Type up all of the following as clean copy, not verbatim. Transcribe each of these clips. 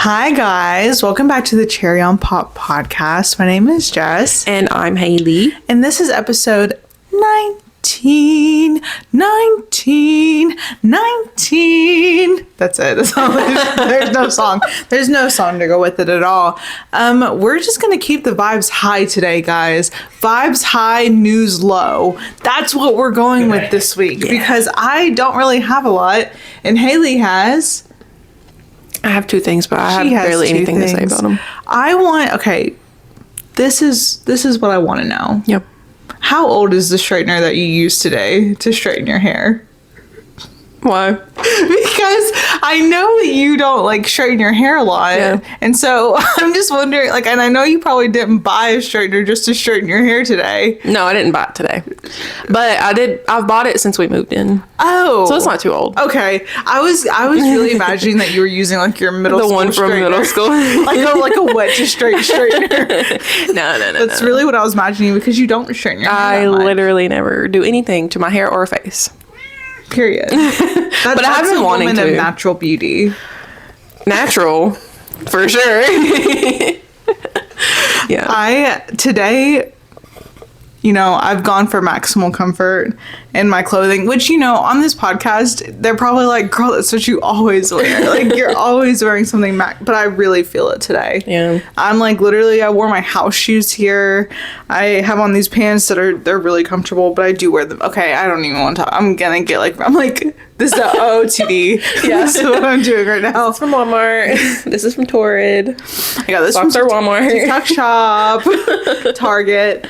Hi guys, welcome back to the Cherry on Pop podcast. My name is Jess. And I'm Haley. And this is episode 19. That's it. That's all. There's no song. There's no song to go with it at all. We're just going to keep the vibes high today, guys. Vibes high, news low. That's what we're going with this week because I don't really have a lot. And Haley has... I have two things, but I have barely anything to say about them. This is what I want to know. Yep. How old is the straightener that you use today to straighten your hair? Why? Because I know that you don't like straighten your hair a lot. Yeah. And so I'm just wondering, like, and I know you probably didn't buy a straightener just to straighten your hair today. No, I didn't buy it today. But I've bought it since we moved in. Oh. So it's not too old. Okay. I was really imagining that you were using like your middle school one from straightener. middle school. like a wet to straight straightener. No. That's really what I was imagining because you don't straighten your hair I literally never do anything to my hair or face. Period. But I have been wanting to. Of natural beauty. Natural, for sure. Yeah. Today, I've gone for maximal comfort in my clothing, which, on this podcast, they're probably like, girl, that's what you always wear. Like, you're always wearing something, but I really feel it today. Yeah. I'm like, literally, I wore my house shoes here. I have on these pants they're really comfortable, but I do wear them. Okay, I don't even want to talk. I'm gonna get this is the OOTD. Yeah. This is what I'm doing right now. This is from Walmart. This is from Torrid. I got this Socks from Walmart. TikTok Shop. Target.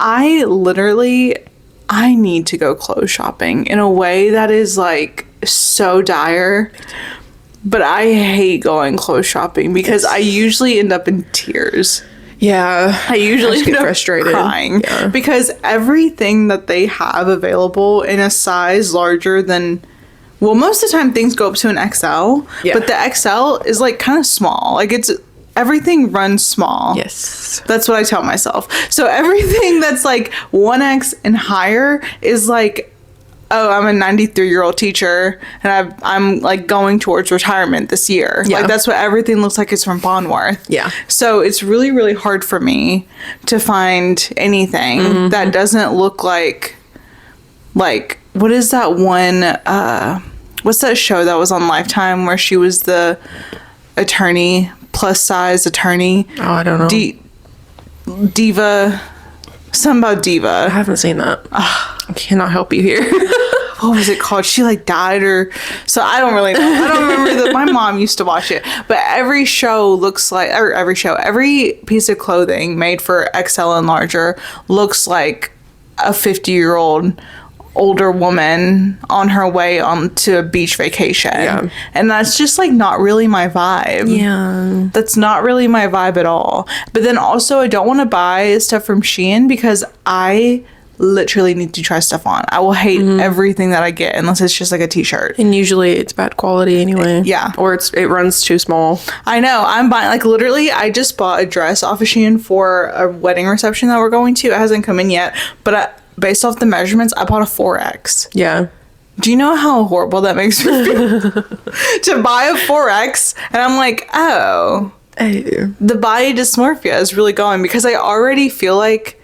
I need to go clothes shopping in a way that is like so dire. But I hate going clothes shopping because I usually end up in tears. Yeah. I usually get frustrated crying because everything that they have available in a size larger than, well, most of the time things go up to an XL, but the XL is like kind of small. Like everything runs small. Yes. That's what I tell myself. So everything that's like 1X and higher is like, oh, I'm a 93-year-old teacher and I'm like going towards retirement this year. Yeah. Like that's what everything looks like. It's from Bonworth. Yeah. So it's really, really hard for me to find anything that doesn't look like what is that one, what's that show that was on Lifetime where she was the attorney, plus size attorney? Oh, I don't know. Diva. Something about Diva. I haven't seen that. I cannot help you here. What was it called? She like died so I don't really know. I don't remember my mom used to watch it. But every piece of clothing made for XL and larger looks like a 50-year-old older woman on her way to a beach vacation. Yeah. And that's just like not really my vibe. Yeah. That's not really my vibe at all. But then also I don't want to buy stuff from Shein because I literally need to try stuff on. I will hate everything that I get unless it's just like a t-shirt. And usually it's bad quality anyway. Yeah. Or it runs too small. I know. I'm buying, like, literally, I just bought a dress off of Shein for a wedding reception that we're going to. It hasn't come in yet. But based off the measurements, I bought a 4X. Yeah. Do you know how horrible that makes me feel? To buy a 4X, and I'm like, oh. The body dysmorphia is really going because I already feel like,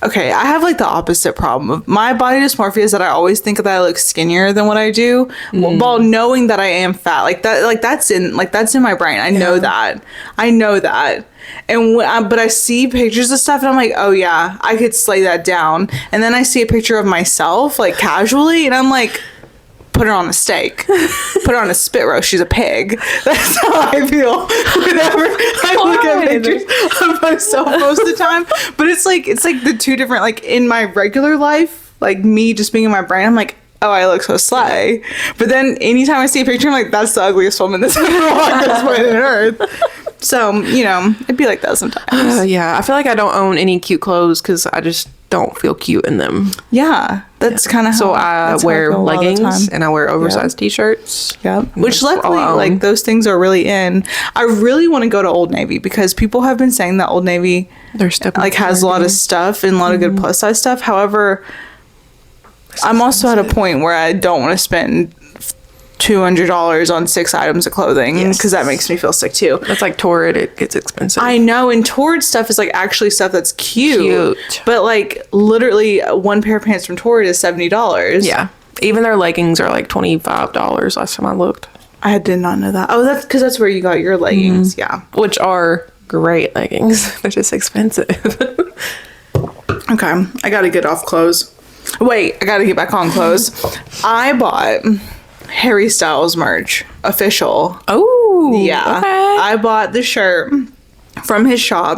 okay, I have like the opposite problem of my body dysmorphia is that I always think that I look skinnier than what I do, while knowing that I am fat. That's in my brain. I know that. And but I see pictures of stuff and I'm like, oh yeah, I could slay that down. And then I see a picture of myself like casually, and I'm like, put her on a steak, put her on a spit roast. She's a pig. That's how I feel whenever I look at pictures of myself most of the time. But it's like the two different, like in my regular life, like me just being in my brain, I'm like, oh, I look so slay. But then anytime I see a picture, I'm like, that's the ugliest woman that's ever walked this planet Earth. So, it'd be like that sometimes. Yeah, I feel like I don't own any cute clothes because I just don't feel cute in them. Yeah, that's kind of how. So I wear leggings and I wear oversized t-shirts. Yeah, which luckily, like those things are really in. I really want to go to Old Navy because people have been saying that Old Navy has a lot of stuff and a lot of good plus size stuff. However, I'm also at a point where I don't want to spend $200 on 6 items of clothing because that makes me feel sick too. That's like Torrid. It gets expensive. I know, and Torrid stuff is like actually stuff that's cute. But like literally one pair of pants from Torrid is $70. Yeah. Even their leggings are like $25 last time I looked. I did not know that. Oh, that's because that's where you got your leggings. Yeah. Which are great leggings. They're just expensive. Okay. I got to get off clothes. Wait, I got to get back on clothes. I bought Harry Styles merch. Official. Oh. Yeah. Okay. I bought the shirt from his shop.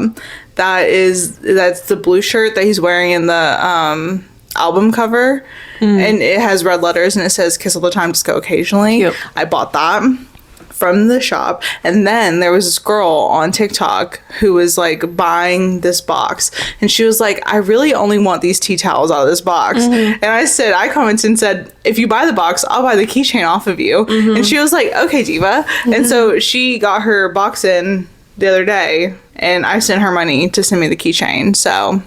That's the blue shirt that he's wearing in the album cover. And it has red letters and it says "Kiss all the time, disco occasionally." Yep. I bought that from the shop, and then there was this girl on TikTok who was like buying this box, and she was like, "I really only want these tea towels out of this box." And I commented and said, "If you buy the box, I'll buy the keychain off of you." And she was like, "Okay, diva." And so she got her box in the other day, and I sent her money to send me the keychain. So,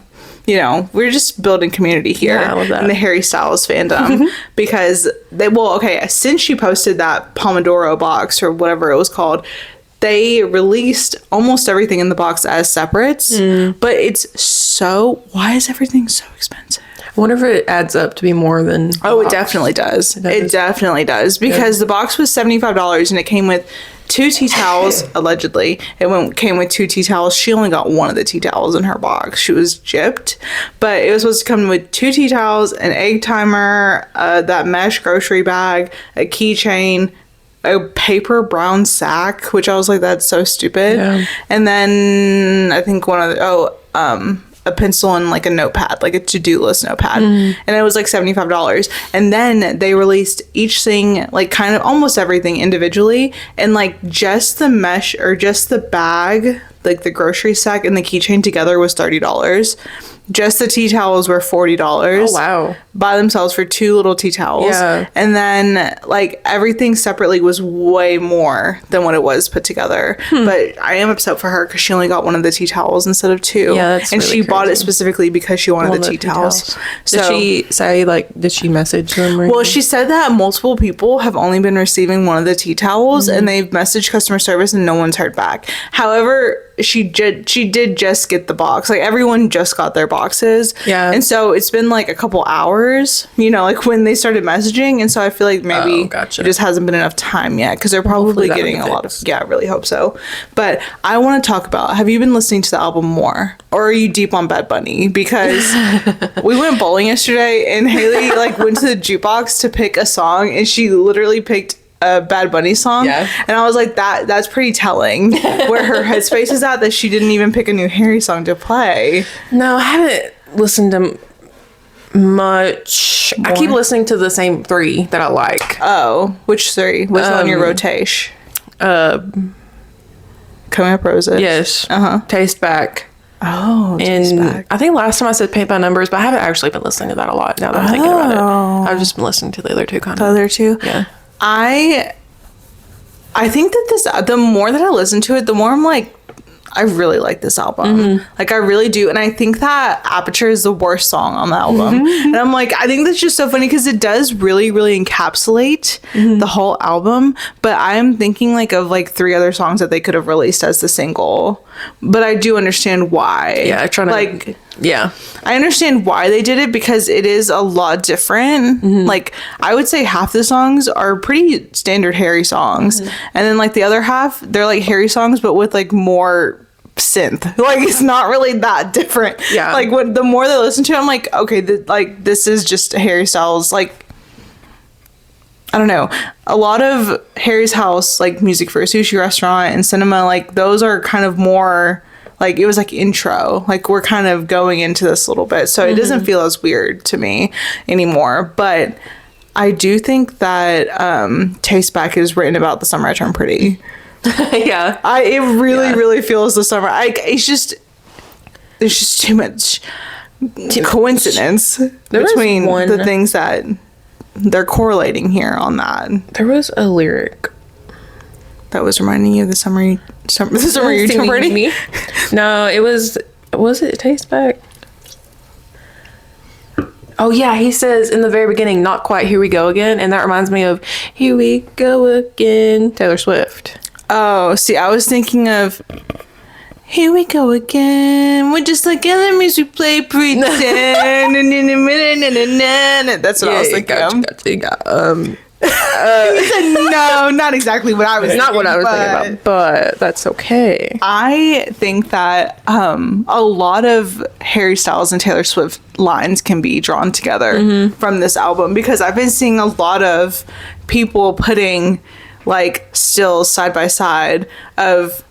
you know, we're just building community here in the Harry Styles fandom because since she posted that Pomodoro box or whatever it was called, they released almost everything in the box as separates, but why is everything so expensive? I wonder if it adds up to be more than... It definitely does. It definitely does because the box was $75 and it came with 2 tea towels, allegedly. It came with 2 tea towels. She only got one of the tea towels in her box. She was gypped. But it was supposed to come with 2 tea towels, an egg timer, that mesh grocery bag, a keychain, a paper brown sack, which I was like, that's so stupid. Yeah. And then I think a pencil and like a notepad, like a to-do list notepad. And it was like $75. And then they released each thing, like kind of almost everything individually. And like just the mesh or just the bag, like the grocery sack and the keychain together was $30. Just the tea towels were $40. Oh, wow. By themselves for 2 little tea towels. Yeah. And then, like, everything separately was way more than what it was put together. But I am upset for her because she only got one of the tea towels instead of 2. Yeah, that's and really she bought it specifically because she wanted the tea towels. Did she say, like, did she message them? Or she said that multiple people have only been receiving one of the tea towels and they've messaged customer service and no one's heard back. However, she did just get the box. Like, everyone just got their boxes. Yeah. And so it's been like a couple hours, you know, like when they started messaging. And so I feel like maybe it just hasn't been enough time yet because they're probably getting a lot of, I really hope so. But I want to talk about, have you been listening to the album more? Or are you deep on Bad Bunny? Because we went bowling yesterday and Haley like went to the jukebox to pick a song and she literally picked a Bad Bunny song. Yeah. And I was like, that's pretty telling where her headspace is at, that she didn't even pick a new Harry song to play. No, I haven't listened to much. More? I keep listening to the same 3 that I like. Oh, which 3? What's on your rotation? Coming Up Roses. Yes. Taste Back. Oh, and back. I think last time I said Paint by Numbers, but I haven't actually been listening to that a lot now that I'm thinking about it. I've just been listening to the other 2 kind of. The other 2? Yeah. I think that the more that I listen to it, the more I'm like, I really like this album. Like, I really do. And I think that Aperture is the worst song on the album. And I'm like, I think that's just so funny because it does really, really encapsulate the whole album. But I am thinking like of like 3 other songs that they could have released as the single. But I do understand why. Yeah, I understand why they did it because it is a lot different. Like, I would say half the songs are pretty standard Harry songs. And then like the other half, they're like Harry songs, but with like more synth. Like, it's not really that different. Yeah. Like, the more they listen to it, I'm like, okay, this is just Harry Styles. Like, I don't know. A lot of Harry's House, like Music for a Sushi Restaurant and Cinema, like those are kind of more like, it was like intro. Like, we're kind of going into this a little bit. So it doesn't feel as weird to me anymore. But I do think that Taste Back is written about the summer I turned pretty. Yeah. It really feels the summer. There's just too much coincidence between the things that they're correlating here on that. There was a lyric that was reminding you of the summer you turned pretty? No, it was it Taste Back? Oh, Oh yeah, he says in the very beginning, "Not quite, here we go again," and that reminds me of "Here We Go Again," Taylor Swift. Oh, see, I was thinking of "Here We Go Again. We're just like enemies. We play pretend." That's what I was thinking. Gotcha. He said no, not exactly what I was. Not what I was thinking about, but that's okay. I think that a lot of Harry Styles and Taylor Swift lines can be drawn together from this album, because I've been seeing a lot of people putting like stills side by side of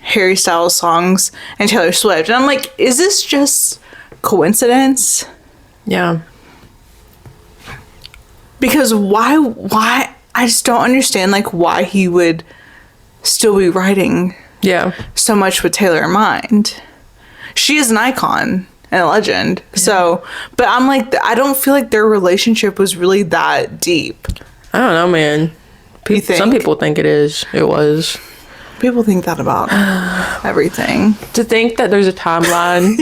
Harry Styles songs and Taylor Swift, and I'm like, is this just coincidence? Yeah. Because why I just don't understand like why he would still be writing so much with Taylor in mind. She is an icon and a legend. Yeah. So, but I'm like, I don't feel like their relationship was really that deep. I don't know, man. Some people think it was. People think that about everything. To think that there's a timeline.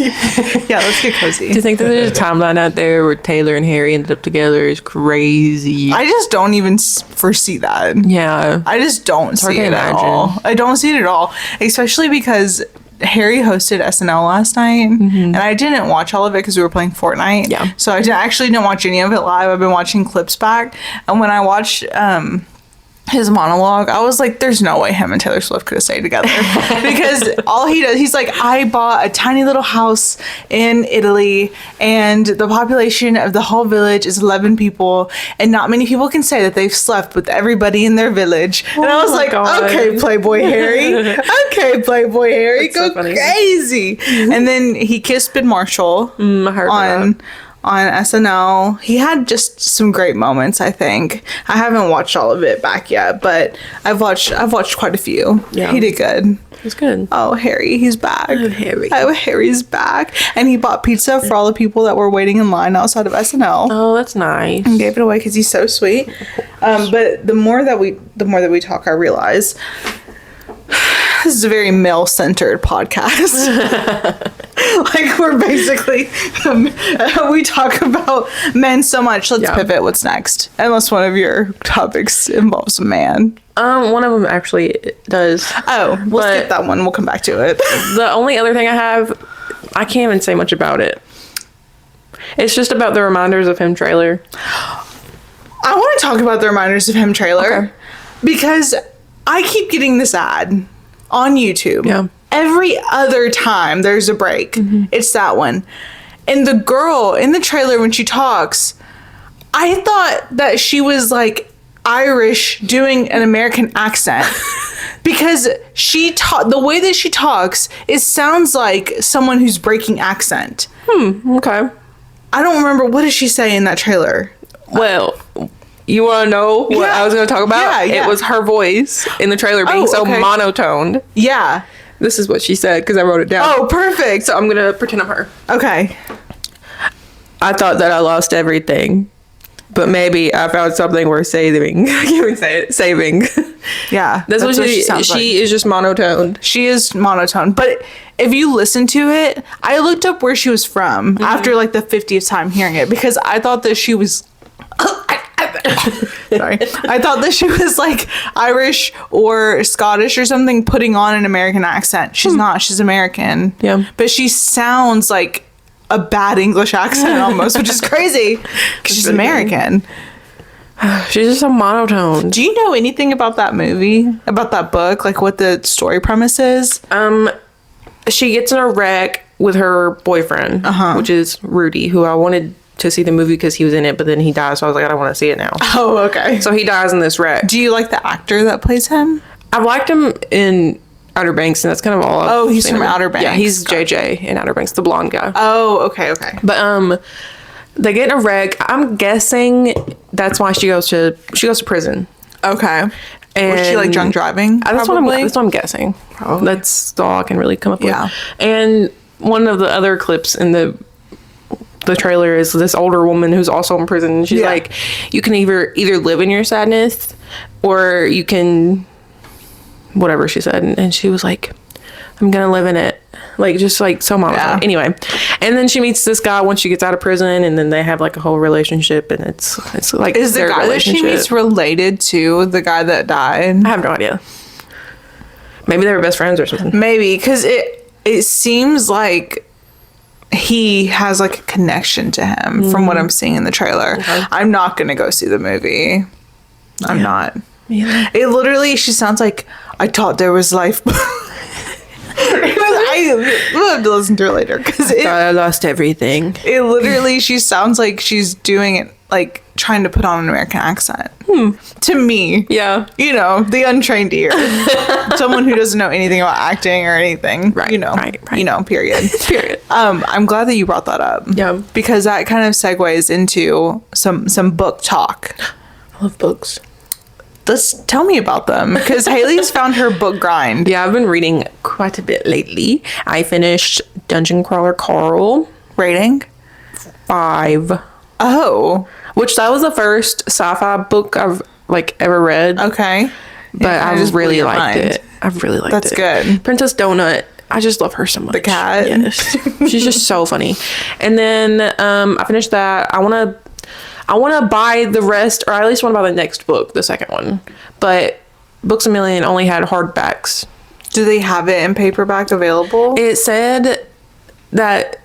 Yeah, let's get cozy. To think that there's a timeline out there where Taylor and Harry ended up together is crazy. I just don't even foresee that. Yeah. I just don't see it at all. I don't see it at all. Especially because Harry hosted SNL last night, and I didn't watch all of it because we were playing Fortnite. Yeah. So I actually didn't watch any of it live. I've been watching clips back. And when I watched his monologue, I was like, there's no way him and Taylor Swift could have stayed together. Because all he does, he's like, I bought a tiny little house in Italy, and the population of the whole village is 11 people, and not many people can say that they've slept with everybody in their village. And I was like, God. Okay, Playboy Harry. Okay, Playboy Harry. Go so crazy. And then he kissed Ben Marshall I heard on SNL. He had just some great moments, I think. I haven't watched all of it back yet, but I've watched quite a few. Yeah. He did good. He's good. Oh, Harry, he's back. Oh, Harry. Oh, Harry's back. And he bought pizza for all the people that were waiting in line outside of SNL. Oh, that's nice. And gave it away because he's so sweet. But the more that we talk, I realize this is a very male-centered podcast. Like, we're basically we talk about men so much. Let's pivot. What's next? Unless one of your topics involves a man. One of them actually does. Oh, we'll skip that one. We'll come back to it. The only other thing I have, I can't even say much about it. It's just about the Reminders of Him trailer. I want to talk about the Reminders of Him trailer because I keep getting this ad on YouTube. Yeah. Every other time there's a break, it's that one. And the girl in the trailer, when she talks, I thought that she was like Irish doing an American accent. Because the way that she talks, it sounds like someone who's breaking accent. Okay. I don't remember, what did she say in that trailer? Well, you want to know what I was going to talk about? Yeah. It was her voice in the trailer being so monotoned. Yeah. This is what she said because I wrote it down. Oh, perfect. So I'm going to pretend I'm her. Okay. I thought that I lost everything, but maybe I found something worth saving. I can't even say it. Saving. Yeah. That's what she sounds like. She is just monotoned. She is monotone. But if you listen to it, I looked up where she was from after like the 50th time hearing it, because I thought that she was... Sorry. I thought that she was like Irish or Scottish or something, putting on an American accent. She's not. She's American. Yeah. But she sounds like a bad English accent almost, which is crazy because she's American. She's just so monotone. Do you know anything about that movie? About that book? Like what the story premise is? She gets in a wreck with her boyfriend, which is Rudy, who I wanted to see the movie because he was in it, but then he dies, so I was like, I don't want to see it now. Oh, okay. So he dies in this wreck. Do you like the actor that plays him? I've liked him in Outer Banks, and that's kind of all I've he's from Outer Banks. Yeah, he's JJ in Outer Banks, the blonde guy. Oh, okay. But they get in a wreck. I'm guessing that's why she goes to prison. Okay. And was she like drunk driving? That's what I'm guessing. Probably. That's all I can really come up with. Yeah. And one of the other clips in the trailer is this older woman who's also in prison, and she's like, you can either live in your sadness or you can whatever she said, and she was like, I'm gonna live in it. Like, just like so monotone. Yeah. Anyway, and then she meets this guy once she gets out of prison, and then they have like a whole relationship, and it's like, is the guy that she meets related to the guy that died? I have no idea. Maybe they were best friends or something. Maybe, because it seems like he has like a connection to him from what I'm seeing in the trailer. Okay. I'm not gonna go see the movie. I'm not. Yeah. It literally, she sounds like, I thought there was life. We'll have to listen to her later, because I lost everything. It literally, she sounds like she's doing it, like trying to put on an American accent. To me. Yeah. You know, the untrained ear. Someone who doesn't know anything about acting or anything. Right. You know. Right. You know, period. Period. I'm glad that you brought that up. Yeah. Because that kind of segues into some book talk. I love books. Let's tell me about them, because Haley's found her book grind. Yeah, I've been reading quite a bit lately. I finished Dungeon Crawler Carl. Rating? 5. Oh. Which that was the first sci-fi book I've like ever read. Okay. But I really liked it. I really liked it. That's good. Princess Donut. I just love her so much. The cat. Yes. She's just so funny. And then I finished that. I want to buy the rest, or I at least want to buy the next book, the second one. But Books A Million only had hardbacks. Do they have it in paperback available? It said that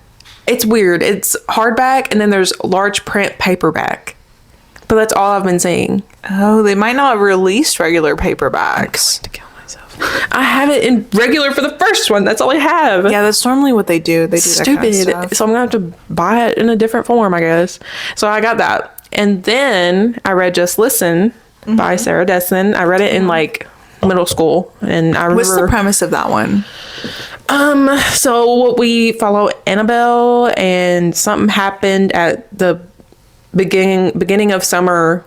it's weird. It's hardback, and then there's large print paperback. But that's all I've been seeing. Oh, they might not have released regular paperbacks. To kill myself. I have it in regular for the first one. That's all I have. Yeah, that's normally what they do. They do Stupid. That kind of stuff. So I'm gonna have to buy it in a different form, I guess. So I got that. And then I read Just Listen by Sarah Dessen. I read it in like middle school, and I remember. What's the premise of that one? So we follow Annabelle, and something happened at the beginning of summer,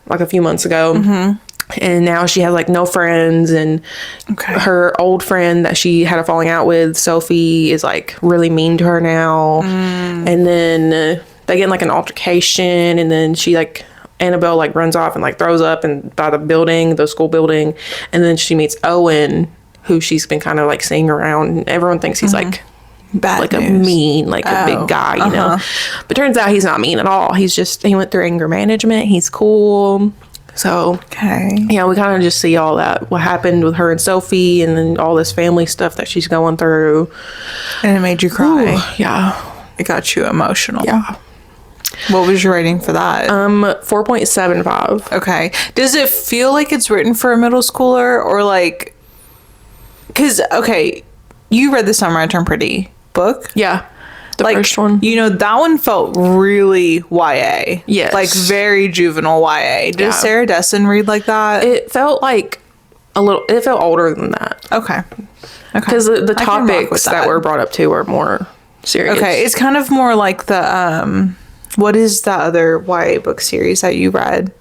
like a few months ago. And now she has like no friends, and her old friend that she had a falling out with, Sophie, is like really mean to her now. And then they get in like an altercation, and then Annabelle like runs off and like throws up and by the school building, and then she meets Owen, who she's been kind of like seeing around, and everyone thinks he's like bad like news. A mean, like a big guy, you know. But turns out he's not mean at all. He went through anger management. He's cool. So yeah, we kind of just see all that, what happened with her and Sophie, and then all this family stuff that she's going through. And it made you cry. Ooh, yeah. It got you emotional. Yeah. What was your rating for that? 4.75. Okay. Does it feel like it's written for a middle schooler, or like, because you read the Summer I Turned Pretty book? Yeah. The first one. You know, that one felt really YA. Yes. Like very juvenile YA. Did Sarah Dessen read like that? It felt like it felt older than that. Okay. Because the topics that were brought up too were more serious. Okay. It's kind of more like the, what is that other YA book series that you read?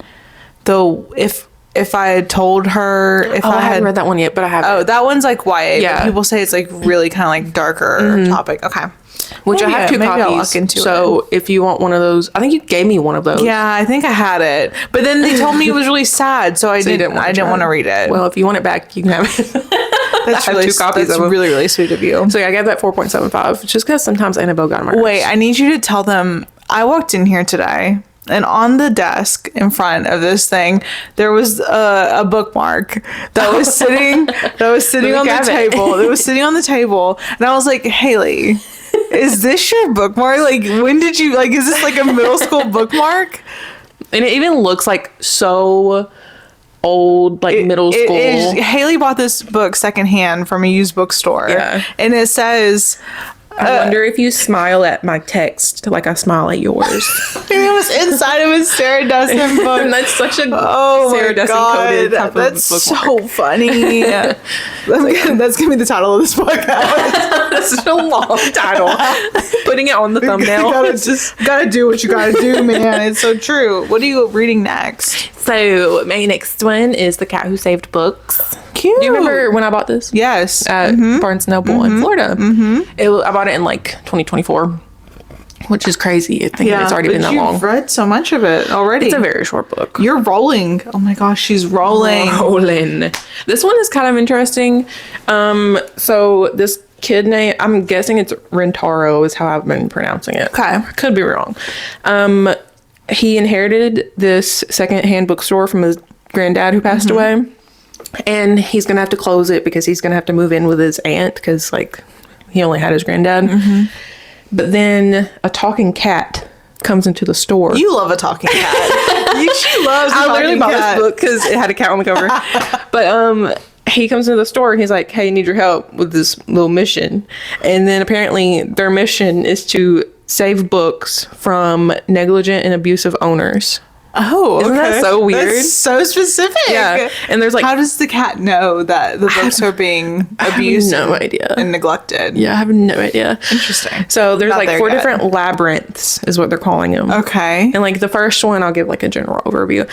If I had told her, I haven't read that one yet, but I have. Oh, that one's like YA. Yeah. But people say it's like really kind of like darker topic. Okay. Which I have 2 copies. I'll look into so if you want one of those, I think you gave me one of those. Yeah, I think I had it, but then they told me it was really sad, so I didn't want to read it. Well, if you want it back, you can have it. That's really 2 copies. That's really, really sweet of you. So yeah, I gave that 4.75, just because sometimes Annabelle got on my nerves. Wait, I need you to tell them. I walked in here today, and on the desk in front of this thing, there was a bookmark that was sitting on the table. It was sitting on the table, and I was like, Haley, is this your bookmark? Like, when did you, like, is this like a middle school bookmark? And it even looks like so old, like middle school. Haley bought this book secondhand from a used bookstore. Yeah. And it says, I wonder if you smile at my text like I smile at yours. It was inside of a Sarah Dessen book. And that's such a Sarah Dessen coded type of bookmark. That's so funny. That's gonna be the title of this podcast. That's such a long title. Putting it on the thumbnail. Gotta do what you gotta do, man. It's so true. What are you reading next? So my next one is The Cat Who Saved Books. Cute. Do you remember when I bought this? Yes. At Barnes & Noble in Florida. I bought it in like 2024. which is crazy. I think it's already been that long. You've read so much of it already. It's a very short book. You're rolling. Oh my gosh, she's rolling. This one is kind of interesting. So this kid name, I'm guessing it's Rentaro is how I've been pronouncing it. Okay. I could be wrong. He inherited this secondhand bookstore from his granddad who passed away. And he's going to have to close it because he's going to have to move in with his aunt because, like, he only had his granddad. But then a talking cat comes into the store. You love a talking cat. She loves a I literally talking bought cat. this book because it had a cat on the cover. But he comes into the store and he's like, hey, I need your help with this little mission. And then apparently their mission is to save books from negligent and abusive owners. Oh, okay. Isn't that so weird? That's so specific. Yeah. And there's like, how does the cat know that the books are being abused? I have no idea. And neglected. Yeah, I have no idea. Interesting. So there's Not like there 4 yet. different labyrinths is what they're calling them. Okay. And like the first one, I'll give like a general overview.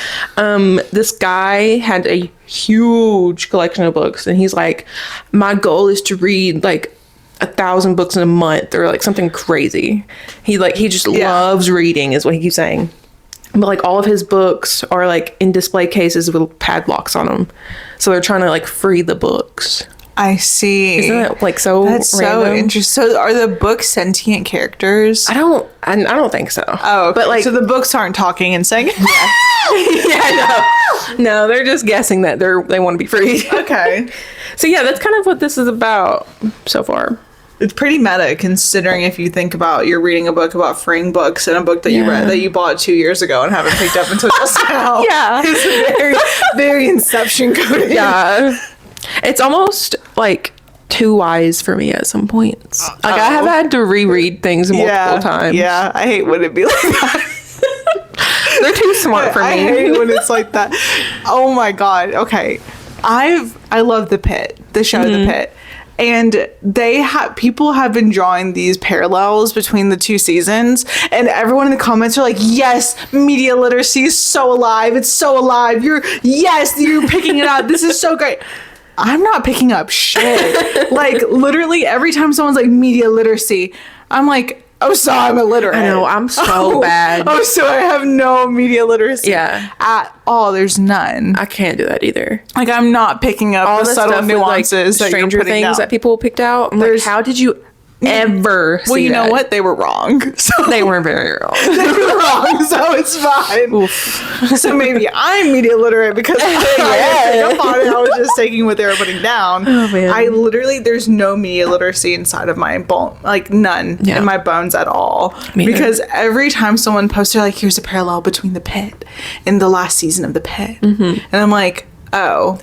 This guy had a huge collection of books and he's like, my goal is to read like 1,000 books in a month or like something crazy. He just loves reading is what he keeps saying. But like all of his books are like in display cases with padlocks on them. So they're trying to like free the books. I see. Isn't that like so That's random? so interesting. So are the books sentient characters? I don't think so. Oh, okay. But like, so the books aren't talking and saying, no, they're just guessing that they want to be free. Okay. So yeah, that's kind of what this is about so far. It's pretty meta considering if you think about you're reading a book about freeing books and a book that you read that you bought 2 years ago and haven't picked up until just now. Yeah. It's very, very Inception coded. Yeah. It's almost like too wise for me at some points. Like I have had to reread things multiple times. Yeah, I hate when it be like that. They're too smart for me. I hate when it's like that. Oh my god. Okay. I love The Pit, the show The Pit. And people have been drawing these parallels between the 2 seasons, and everyone in the comments are like, yes, media literacy is so alive. It's so alive. You're picking it up. This is so great. I'm not picking up shit. Like literally every time someone's like media literacy, I'm like, oh, so I'm illiterate. I know, I'm so bad. Oh, so I have no media literacy at all. There's none. I can't do that either. Like I'm not picking up All the the subtle stuff nuances with, like, that Stranger you're putting Things down. that people picked out. I'm like, how did you ever see Well, you know that? what? They were wrong. So They were very wrong. they were wrong, so it's fine. So maybe I'm media literate because I didn't pick up on it. I was just taking what they were putting down. Oh, man. I literally, there's no media literacy inside of my bone, like none in my bones at all. Me neither. Because every time someone posts, they're like, here's a parallel between The Pit and the last season of The Pit. And I'm like, oh,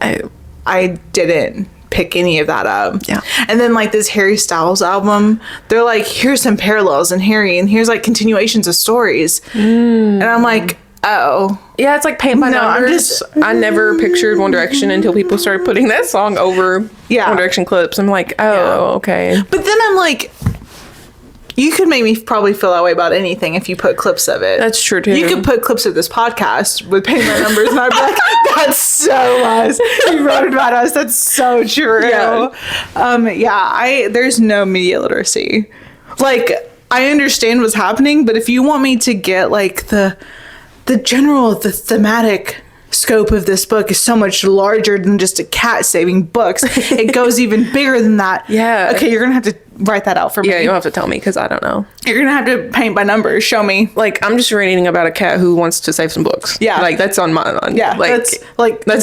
I didn't pick any of that up. Yeah. And then like this Harry Styles album, they're like, here's some parallels in Harry and here's like continuations of stories. And I'm like, oh. Yeah, it's like paint by numbers. I never pictured One Direction until people started putting that song over One Direction clips. I'm like, oh, okay. But then I'm like, you could make me probably feel that way about anything if you put clips of it. That's true too. You could put clips of this podcast with paint by numbers and I'd be like, that's so us. You wrote about us. That's so true. There's no media literacy. Like, I understand what's happening, but if you want me to get like the thematic scope of this book is so much larger than just a cat saving books. It goes even bigger than that. Yeah. Okay, you're gonna have to write that out for me. Yeah, you'll have to tell me because I don't know. You're gonna have to paint by numbers. Show me. Like, I'm just reading about a cat who wants to save some books. Yeah. Like, that's on my... that's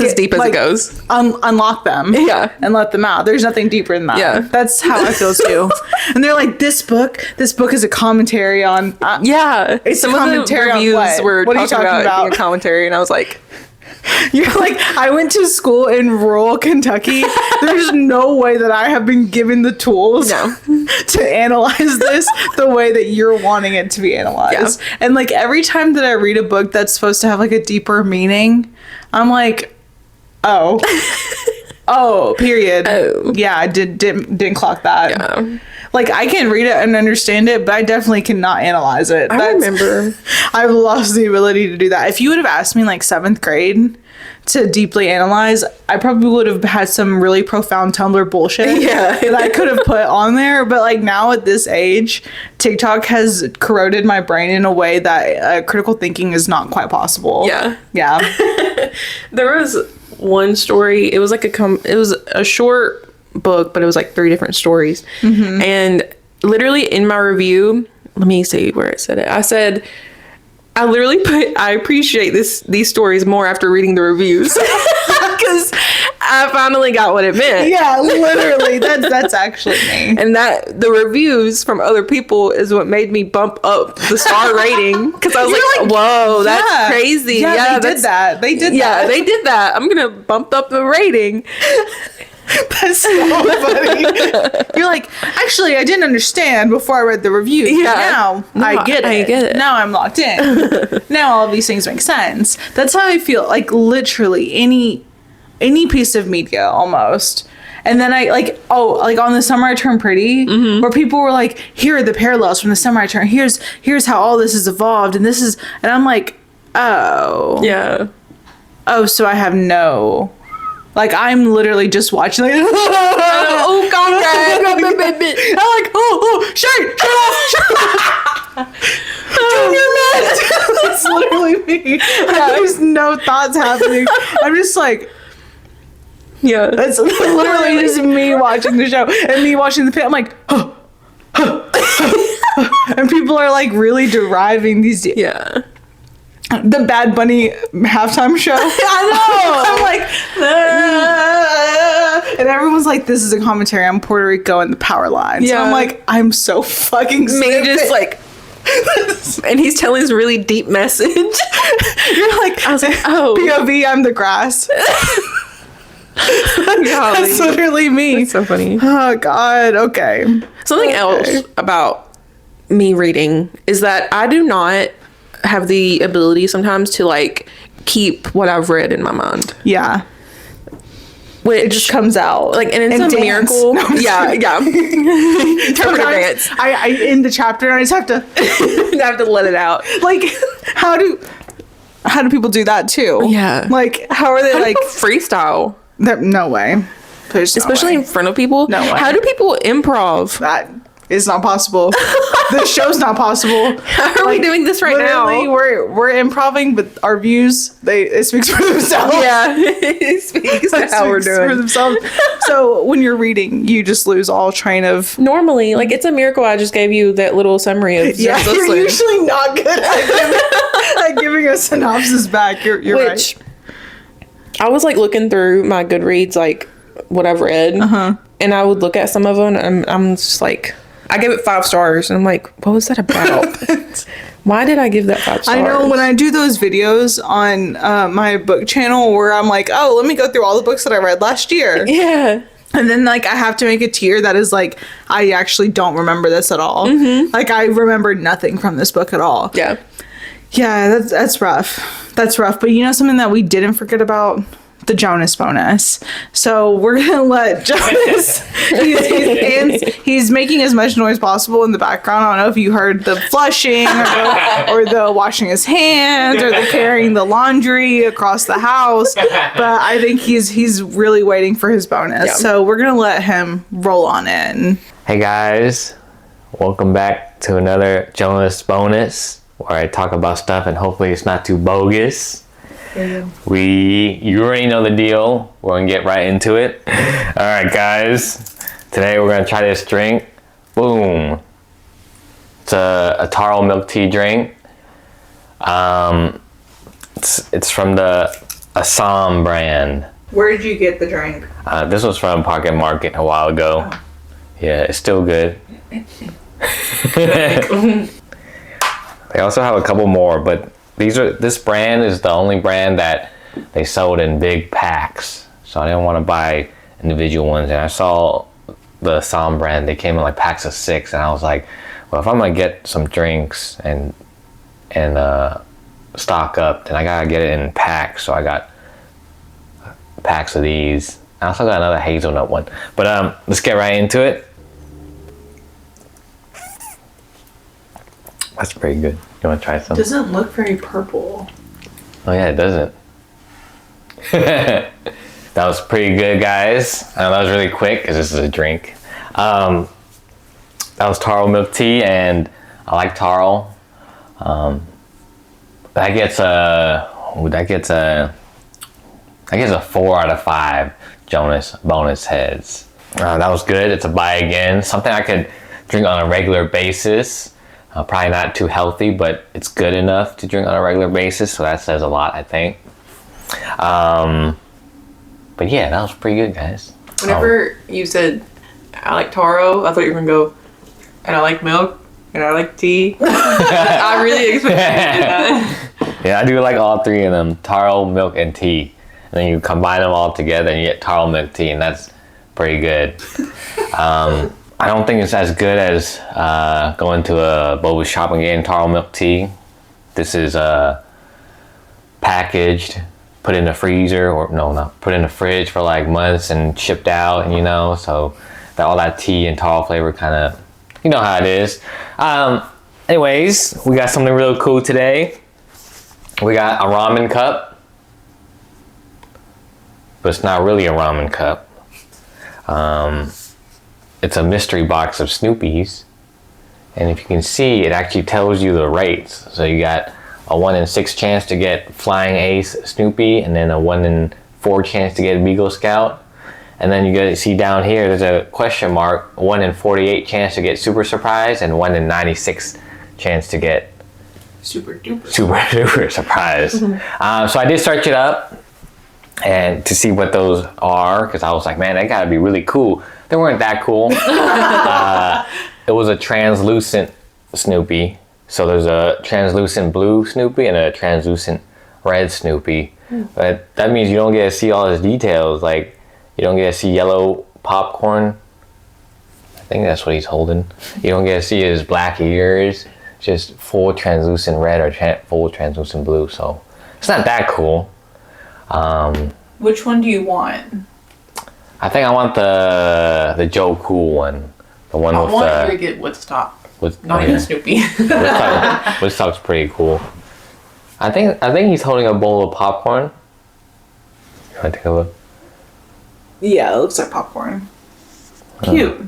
as deep as it goes. Unlock them. Yeah. And let them out. There's nothing deeper than that. Yeah. That's how I feel too. And they're like, this book is a commentary on... yeah. It's Some a of the commentary on reviews what? were What are you talking talking about about? being a commentary, and I was like... You're like, I went to school in rural Kentucky. There's no way that I have been given the tools to analyze this the way that you're wanting it to be analyzed. Yeah. And like every time that I read a book that's supposed to have like a deeper meaning, I'm like, oh. Oh, period. Oh. Yeah, I didn't clock that. Yeah. Like, I can read it and understand it, but I definitely cannot analyze it. I remember. I've lost the ability to do that. If you would have asked me in like 7th grade to deeply analyze, I probably would have had some really profound Tumblr bullshit that I could have put on there. But like now at this age, TikTok has corroded my brain in a way that critical thinking is not quite possible. Yeah. Yeah. There was one story. It was like it was a short book, but it was like 3 different stories. And literally in my review, let me see where it said it. I said, I literally put, I appreciate these stories more after reading the reviews. Because I finally got what it meant. Yeah, literally. That's actually me. And that the reviews from other people is what made me bump up the star rating. Because I was like, whoa, that's crazy. Yeah, they did that. They did that. Yeah, they did that. I'm going to bump up the rating. That's so funny. You're like, actually, I didn't understand before I read the review. Yeah. Now I get it. Now I'm locked in. Now all of these things make sense. That's how I feel. Like literally any piece of media almost. And then I like on The Summer I Turned Pretty, where people were like, here are the parallels from The Summer I Turned. Here's how all this has evolved, and I'm like, oh. Yeah. Oh, so I have no. Like, I'm literally just watching, like, oh, God. I'm like, shut off. Junior Mint. That's literally me. There's no thoughts happening. I'm just like, yeah. That's literally just me watching the show and me watching the pit. I'm like, and people are like really deriving these. Yeah. The Bad Bunny halftime show. I know. I'm like, and everyone's like, this is a commentary on Puerto Rico and the power lines. Yeah. And I'm like, I'm so fucking sick. Just like, and he's telling this really deep message. You're like, I was like, oh. POV, I'm the grass. That's literally me. That's so funny. Oh, God. Okay. Something else about me reading is that I do not have the ability sometimes to like keep what I've read in my mind. Yeah. Which it just comes out. Like, and it's a miracle. No, yeah. Interpretive dance. I in the chapter I just have to I have to let it out. Like, how do people do that too? Yeah. Like, how are they like freestyle? No way. Especially in front of people. No way. How do people improv? That is not possible. This show's not possible. How are we doing this right now? We're improving, but our views, it speaks for themselves. Yeah, it speaks to how we're doing for themselves. So when you're reading, you just lose all train of. Normally, like, it's a miracle I just gave you that little summary of. Yeah, you're usually not good at giving a synopsis back. You're right. I was like looking through my Goodreads, like what I've read, and I would look at some of them, and I'm just like. I gave it 5 stars, and I'm like, what was that about? Why did I give that 5 stars? I know when I do those videos on my book channel where I'm like, oh, let me go through all the books that I read last year. Yeah. And then, like, I have to make a tier that is like, I actually don't remember this at all. Like, I remember nothing from this book at all. Yeah. Yeah, that's rough. That's rough. But you know something that we didn't forget about? The Jonas bonus. So we're gonna let Jonas. He's making as much noise possible in the background. I don't know if you heard the flushing or the washing his hands or the carrying the laundry across the house. But I think he's really waiting for his bonus. Yeah. So we're gonna let him roll on in. Hey guys, welcome back to another Jonas bonus where I talk about stuff and hopefully it's not too bogus. Yeah. You already know the deal. We're gonna get right into it. All right, guys. Today we're gonna try this drink. Boom. It's a taro milk tea drink. It's from the Assam brand. Where did you get the drink? This was from Pocket Market a while ago. Oh. Yeah, it's still good. They also have a couple more, but this brand is the only brand that they sold in big packs. So I didn't want to buy individual ones. And I saw the Assam brand, they came in like packs of 6. And I was like, well, if I'm going to get some drinks and stock up, then I got to get it in packs. So I got packs of these. I also got another hazelnut one. But let's get right into it. That's pretty good. You want to try some? Doesn't look very purple. Oh yeah, it doesn't. That was pretty good, guys. That was really quick because this is a drink. That was taro milk tea, and I like taro. That gets a 4 out of 5 Jonas bonus heads. That was good. It's a buy again. Something I could drink on a regular basis. Probably not too healthy, but it's good enough to drink on a regular basis. So that says a lot, I think. But yeah, that was pretty good, guys. Whenever you said, I like taro, I thought you were going to go, and I like milk, and I like tea. I really expected you to do that. Yeah, I do like all three of them. Taro, milk, and tea. And then you combine them all together and you get taro milk tea, and that's pretty good. I don't think it's as good as going to a boba shop and getting taro milk tea. This is packaged, put in the freezer, or no, not put in the fridge for like months and shipped out, and so all that tea and taro flavor kind of, you know how it is. Anyways, we got something real cool today. We got a ramen cup, but it's not really a ramen cup. It's a mystery box of Snoopy's, and if you can see, it actually tells you the rates. So you got a 1 in 6 chance to get Flying Ace Snoopy, and then a 1 in 4 chance to get Beagle Scout. And then you see down here, there's a question mark, 1 in 48 chance to get Super Surprise, and 1 in 96 chance to get Super duper surprise. So I did search it up and to see what those are, because I was like, man, that gotta be really cool. They weren't that cool. It was a translucent Snoopy. So there's a translucent blue Snoopy and a translucent red Snoopy. But that means you don't get to see all his details. Like, you don't get to see yellow popcorn. I think that's what he's holding. You don't get to see his black ears. Just full translucent red or full translucent blue. So it's not that cool. Which one do you want? I think I want the Joe Cool one. The one with I want you to get Woodstock. Not even Snoopy. Woodstock's pretty cool. I think he's holding a bowl of popcorn. You want to take a look? Yeah, it looks like popcorn. Cute.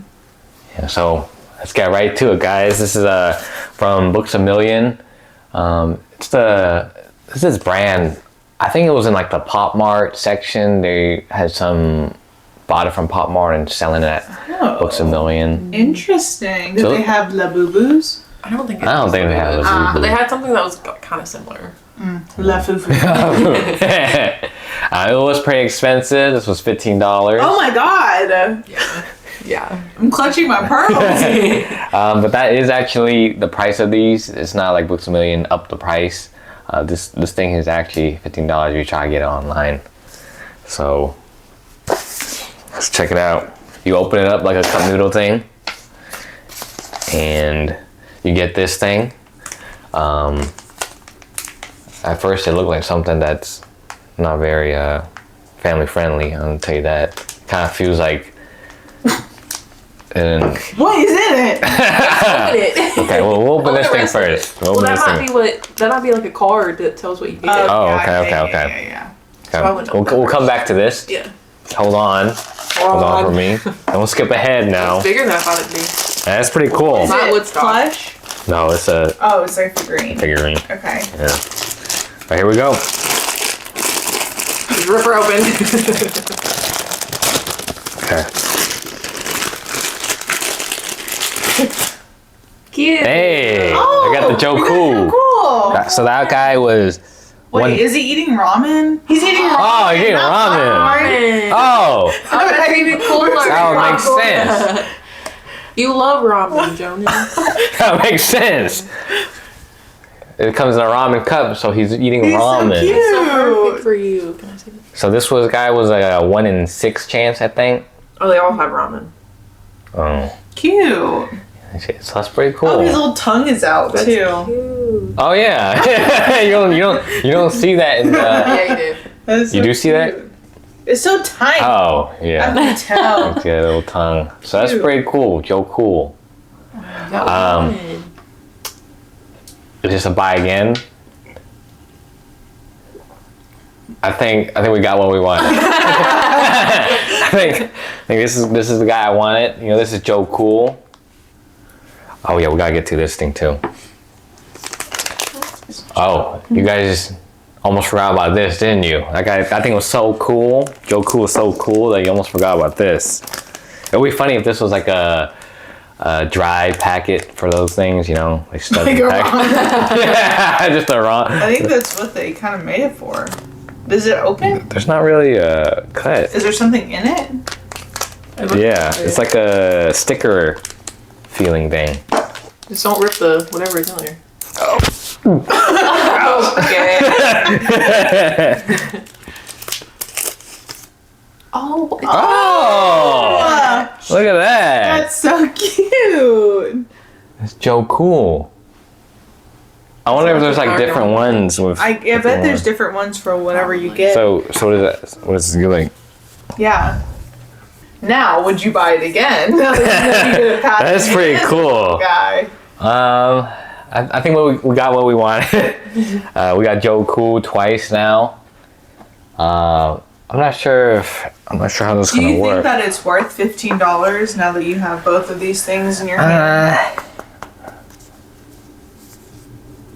Yeah, so let's get right to it, guys. This is from Books A Million. This is brand. I think it was in like the Pop Mart section. They had bought it from Pop Mart and selling it at Books A Million. Interesting. Do they have Labubu's? I don't think they have Labubu. But they had something that was kind of similar. La Fufu. It was pretty expensive. This was $15. Oh my god. Yeah. I'm clutching my pearls. But that is actually the price of these. It's not like Books A Million up the price. This thing is actually $15 if you try to get it online. So let's check it out. You open it up like a cup noodle thing, and you get this thing. At first it looked like something that's not very family friendly, I'll tell you that. Kind of feels like what is in it? Okay, well, we'll open this thing first. That might be like a card that tells what you get. Okay. So We'll come back to this. Yeah. Hold on for me. Don't skip ahead now. It's bigger than I thought it'd be. That's pretty cool. Is it plush? No, it's a it's like figurine. Okay. Yeah. All right, here we go. Just rip her open. Okay. Cute. Hey, I got the Joe Cool. Cool. So that guy was. Wait, is he eating ramen? He's eating ramen. Oh, he's eating ramen. Oh. That's even cooler. That would make sense. You love ramen, Jonas. That makes sense. It comes in a ramen cup, so he's eating ramen. So cute. It's so perfect for you. Can I see that? So this guy was like a 1 in 6 chance, I think. Oh, they all have ramen. Oh. Cute. So that's pretty cool. Oh, his little tongue is out too. Cute. Oh yeah. you don't see that in the. Yeah, you do. That's You so do see that? cute. It's so tiny. Oh, I yeah. can tell. It's got a little tongue. So that's pretty cool. Joe Cool. Is this a buy again? I think we got what we wanted. I think this is the guy I wanted. You know, this is Joe Cool. Oh yeah, we gotta get to this thing too. Oh, you guys almost forgot about this, didn't you? I think it was so cool. Joe Cool was so cool that you almost forgot about this. It would be funny if this was like a dry packet for those things, you know, like stuff. Like Yeah, just a raw. I think that's what they kind of made it for. Is it open? There's not really a cut. Is there something in it? Yeah, it's like a sticker feeling thing. Just don't rip the whatever is on there. Okay. Oh. Oh! Look at that. That's so cute. It's Joe Cool. I wonder if there's like different ones with. I bet there's different ones for whatever you get. So what is that? What is it like? Yeah. Now, would you buy it again? That's pretty cool. Guy. I think we got what we wanted. We got Joe Cool twice now. I'm not sure how this is gonna work. Do you think that it's worth $15 now that you have both of these things in your hand?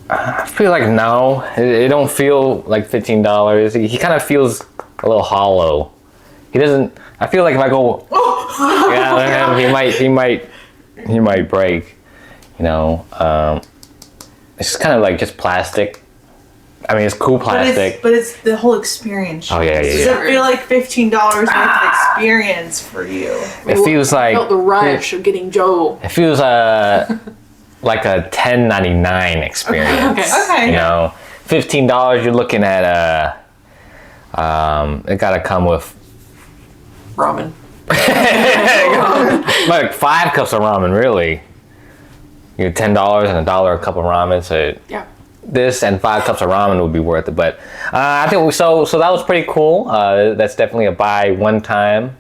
I feel like no. It don't feel like $15. He kind of feels a little hollow. He doesn't. I feel like if I go, yeah, he might break. You know, it's kind of like just plastic. I mean, it's cool plastic. But it's the whole experience. Oh yeah. Does it feel like $15 worth of experience for you? It feels like Felt the rush of getting Joe. It feels like a $10.99 experience. Okay. You know, $15. You're looking at it gotta come with Ramen. like 5 cups of ramen, really. You get $10 and $1 a cup of ramen. So Yeah. this and 5 cups of ramen would be worth it. But I think so that was pretty cool. That's definitely a buy one time.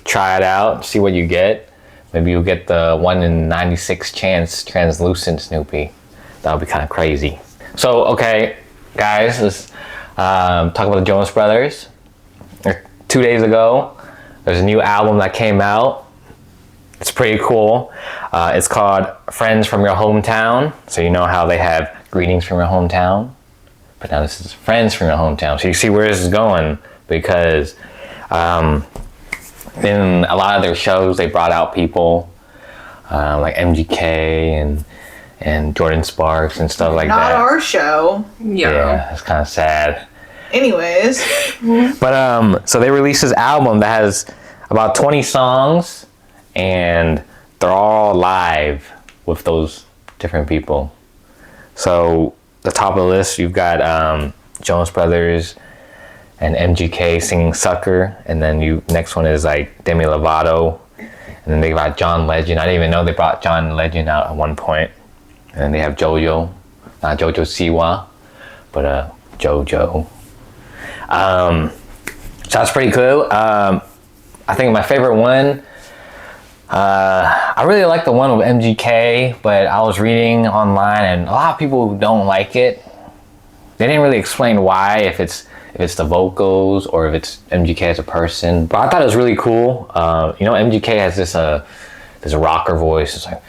Try it out, see what you get. Maybe you'll get the 1 in 96 chance translucent Snoopy. That would be kind of crazy. So, okay, guys, let's talk about the Jonas Brothers. 2 days ago, there's a new album that came out. It's pretty cool. It's called Friends from Your Hometown. So you know how they have Greetings from Your Hometown? But now this is Friends from Your Hometown. So you see where this is going, because in a lot of their shows, they brought out people like MGK and Jordan Sparks and stuff like that. Not our show. Yeah, it's kind of sad. Anyways. But so they released this album that has about 20 songs, and they're all live with those different people. So the top of the list, you've got Jonas Brothers and MGK singing Sucker, and then next one is like Demi Lovato, and then they got John Legend. I didn't even know they brought John Legend out at one point. And then they have JoJo, not JoJo Siwa, but JoJo. So that's pretty cool. I think my favorite one, I really like the one with MGK, but I was reading online and a lot of people don't like it. They didn't really explain why, if it's the vocals or if it's MGK as a person. But I thought it was really cool. You know, MGK has this rocker voice. It's like,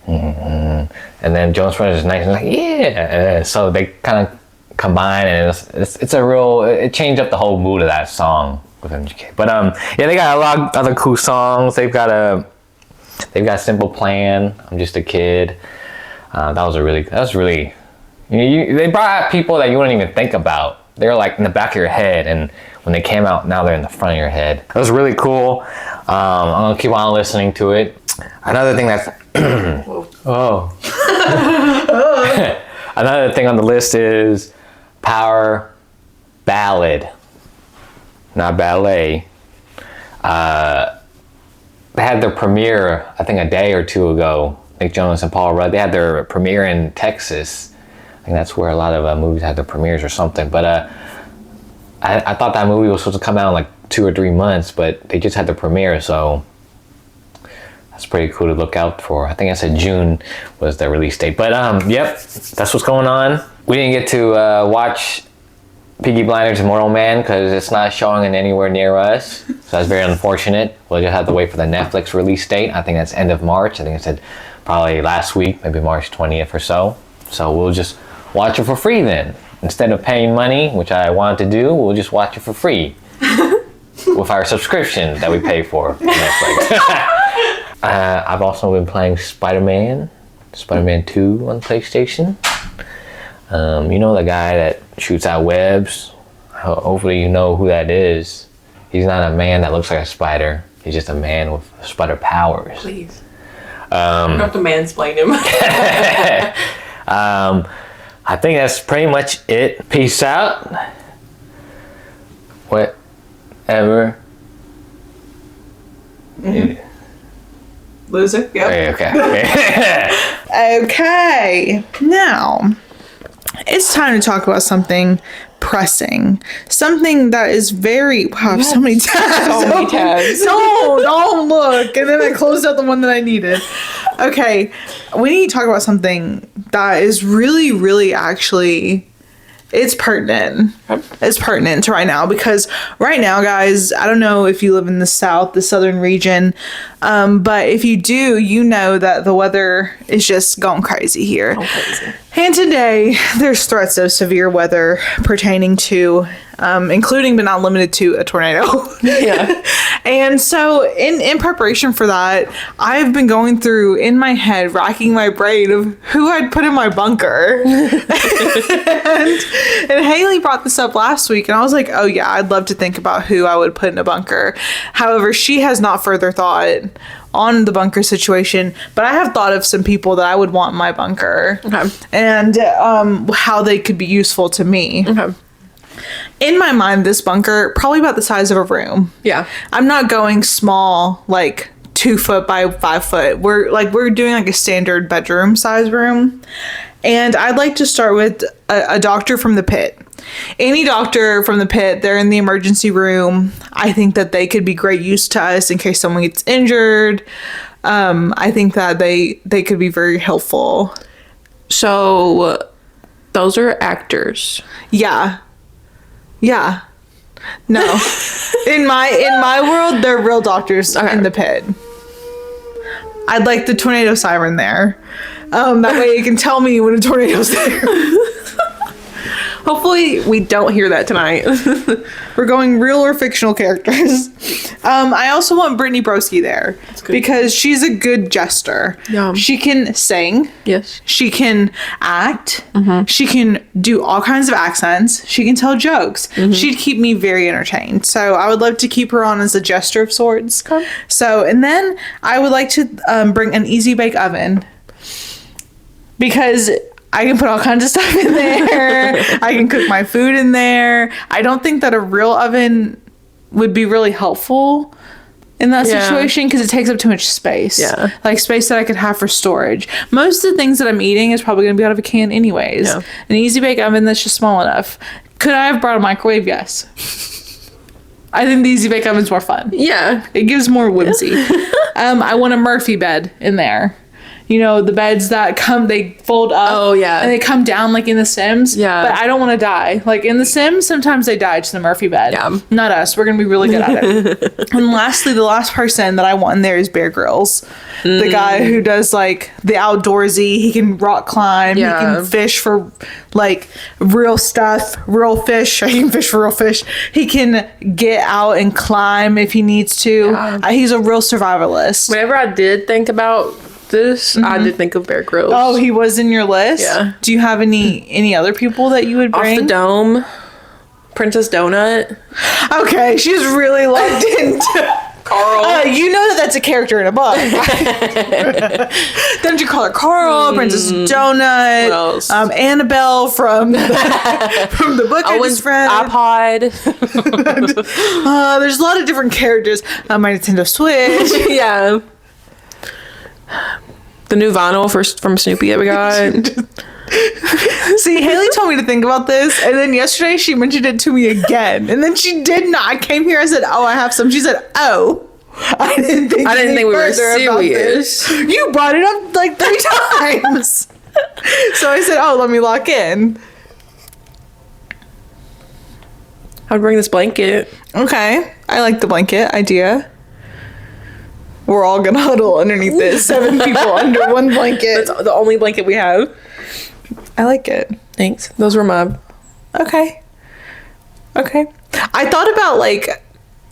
and then Jonas Brothers is nice and like, yeah. So they kind of combine, and it changed up the whole mood of that song with MGK. But yeah, they got a lot of other cool songs. They've got Simple Plan, I'm Just a Kid. That was really. They brought out people that you wouldn't even think about. They were like in the back of your head, and when they came out, now they're in the front of your head. That was really cool. I'm gonna keep on listening to it. Another thing that's another thing on the list is Power Ballad, not ballet. They had their premiere, I think, a day or two ago. Nick Jonas and Paul Rudd. They had their premiere in Texas. I think that's where a lot of movies had their premieres or something. But I thought that movie was supposed to come out in like 2 or 3 months, but they just had the premiere, so that's pretty cool to look out for. I think I said June was the release date. But yep, that's what's going on. We didn't get to watch Peaky Blinders Mortal Man because it's not showing in anywhere near us. So that's very unfortunate. We'll just have to wait for the Netflix release date. I think that's end of March. I think I said probably last week, maybe March 20th or so. So we'll just watch it for free then. Instead of paying money, which I wanted to do, we'll just watch it for free. With our subscription that we pay for Netflix. I've also been playing Spider-Man 2 on PlayStation. You know the guy that shoots out webs? Hopefully you know who that is. He's not a man that looks like a spider. He's just a man with spider powers. Please. You have to mansplain him. I think that's pretty much it. Peace out. Whatever. Mm-hmm. Loser? Yep. Okay. Okay. Now, it's time to talk about something pressing. Something that is very... Wow, so many tabs. So many tabs. Don't look. And then I closed out the one that I needed. Okay. We need to talk about something that is really, really actually... It's pertinent. It's pertinent to right now because right now, guys, I don't know if you live in the South, the Southern region, but if you do, you know that the weather is just going crazy here. And today, there's threats of severe weather pertaining to, including but not limited to, a tornado. Yeah. And so, in preparation for that, I've been going through, in my head, racking my brain of who I'd put in my bunker. And Haley brought this up last week, and I was like, oh yeah, I'd love to think about who I would put in a bunker. However, she has not further thought on the bunker situation, but I have thought of some people that I would want in my bunker. Okay. And how they could be useful to me. Okay. In my mind, this bunker, probably about the size of a room. Yeah. I'm not going small, like 2 foot by 5 foot. We're doing like a standard bedroom size room. And I'd like to start with a doctor from the pit. Any doctor from the pit, they're in the emergency room. I think that they could be great use to us in case someone gets injured. I think that they could be very helpful. So those are actors. Yeah. Yeah. No. in my world, they're real doctors in the pit. I'd like the tornado siren there. That way it can tell me when a tornado's there. Hopefully we don't hear that tonight. We're going real or fictional characters. I also want Brittany Broski there because she's a good jester. Yeah. She can sing. Yes. She can act. Mm-hmm. She can do all kinds of accents. She can tell jokes. Mm-hmm. She'd keep me very entertained. So I would love to keep her on as a jester of sorts. Okay. So, and then I would like to bring an easy bake oven because I can put all kinds of stuff in there. I can cook my food in there. I don't think that a real oven would be really helpful in that situation because it takes up too much space. Yeah. Like space that I could have for storage. Most of the things that I'm eating is probably going to be out of a can anyways. Yeah. An easy bake oven that's just small enough. Could I have brought a microwave? Yes. I think the easy bake oven's more fun. Yeah. It gives more whimsy. I want a Murphy bed in there. You know, the beds that they fold up. Oh, yeah. And they come down like in The Sims. Yeah. But I don't want to die. Like in The Sims, sometimes they die to the Murphy bed. Yeah. Not us. We're going to be really good at it. And lastly, the last person that I want in there is Bear Grylls. The guy who does like the outdoorsy. He can rock climb. Yeah. He can fish for like real stuff, real fish. He can fish for real fish. He can get out and climb if he needs to. Yeah. He's a real survivalist. Whenever I did think about this, I did think of Bear Grylls. Oh, he was in your list? Yeah. Do you have any other people that you would bring? Off the Dome, Princess Donut. Okay, she's really locked into Carl. You know that's a character in a book. Don't you call her Carl, Princess Donut, what else? Annabelle from the book I just read. iPod. There's a lot of different characters. My Nintendo Switch. Yeah. The new vinyl from Snoopy that we got. See, Haley told me to think about this, and then yesterday she mentioned it to me again, and then she did not. I came here, I said, "Oh, I have some." She said, "Oh, I didn't think we were serious. You brought it up like 3 times." So I said, "Oh, let me lock in." I'd bring this blanket. Okay, I like the blanket idea. We're all gonna huddle underneath this. 7 people under one blanket. That's the only blanket we have. I like it. Thanks. Those were my... Okay. I thought about, like,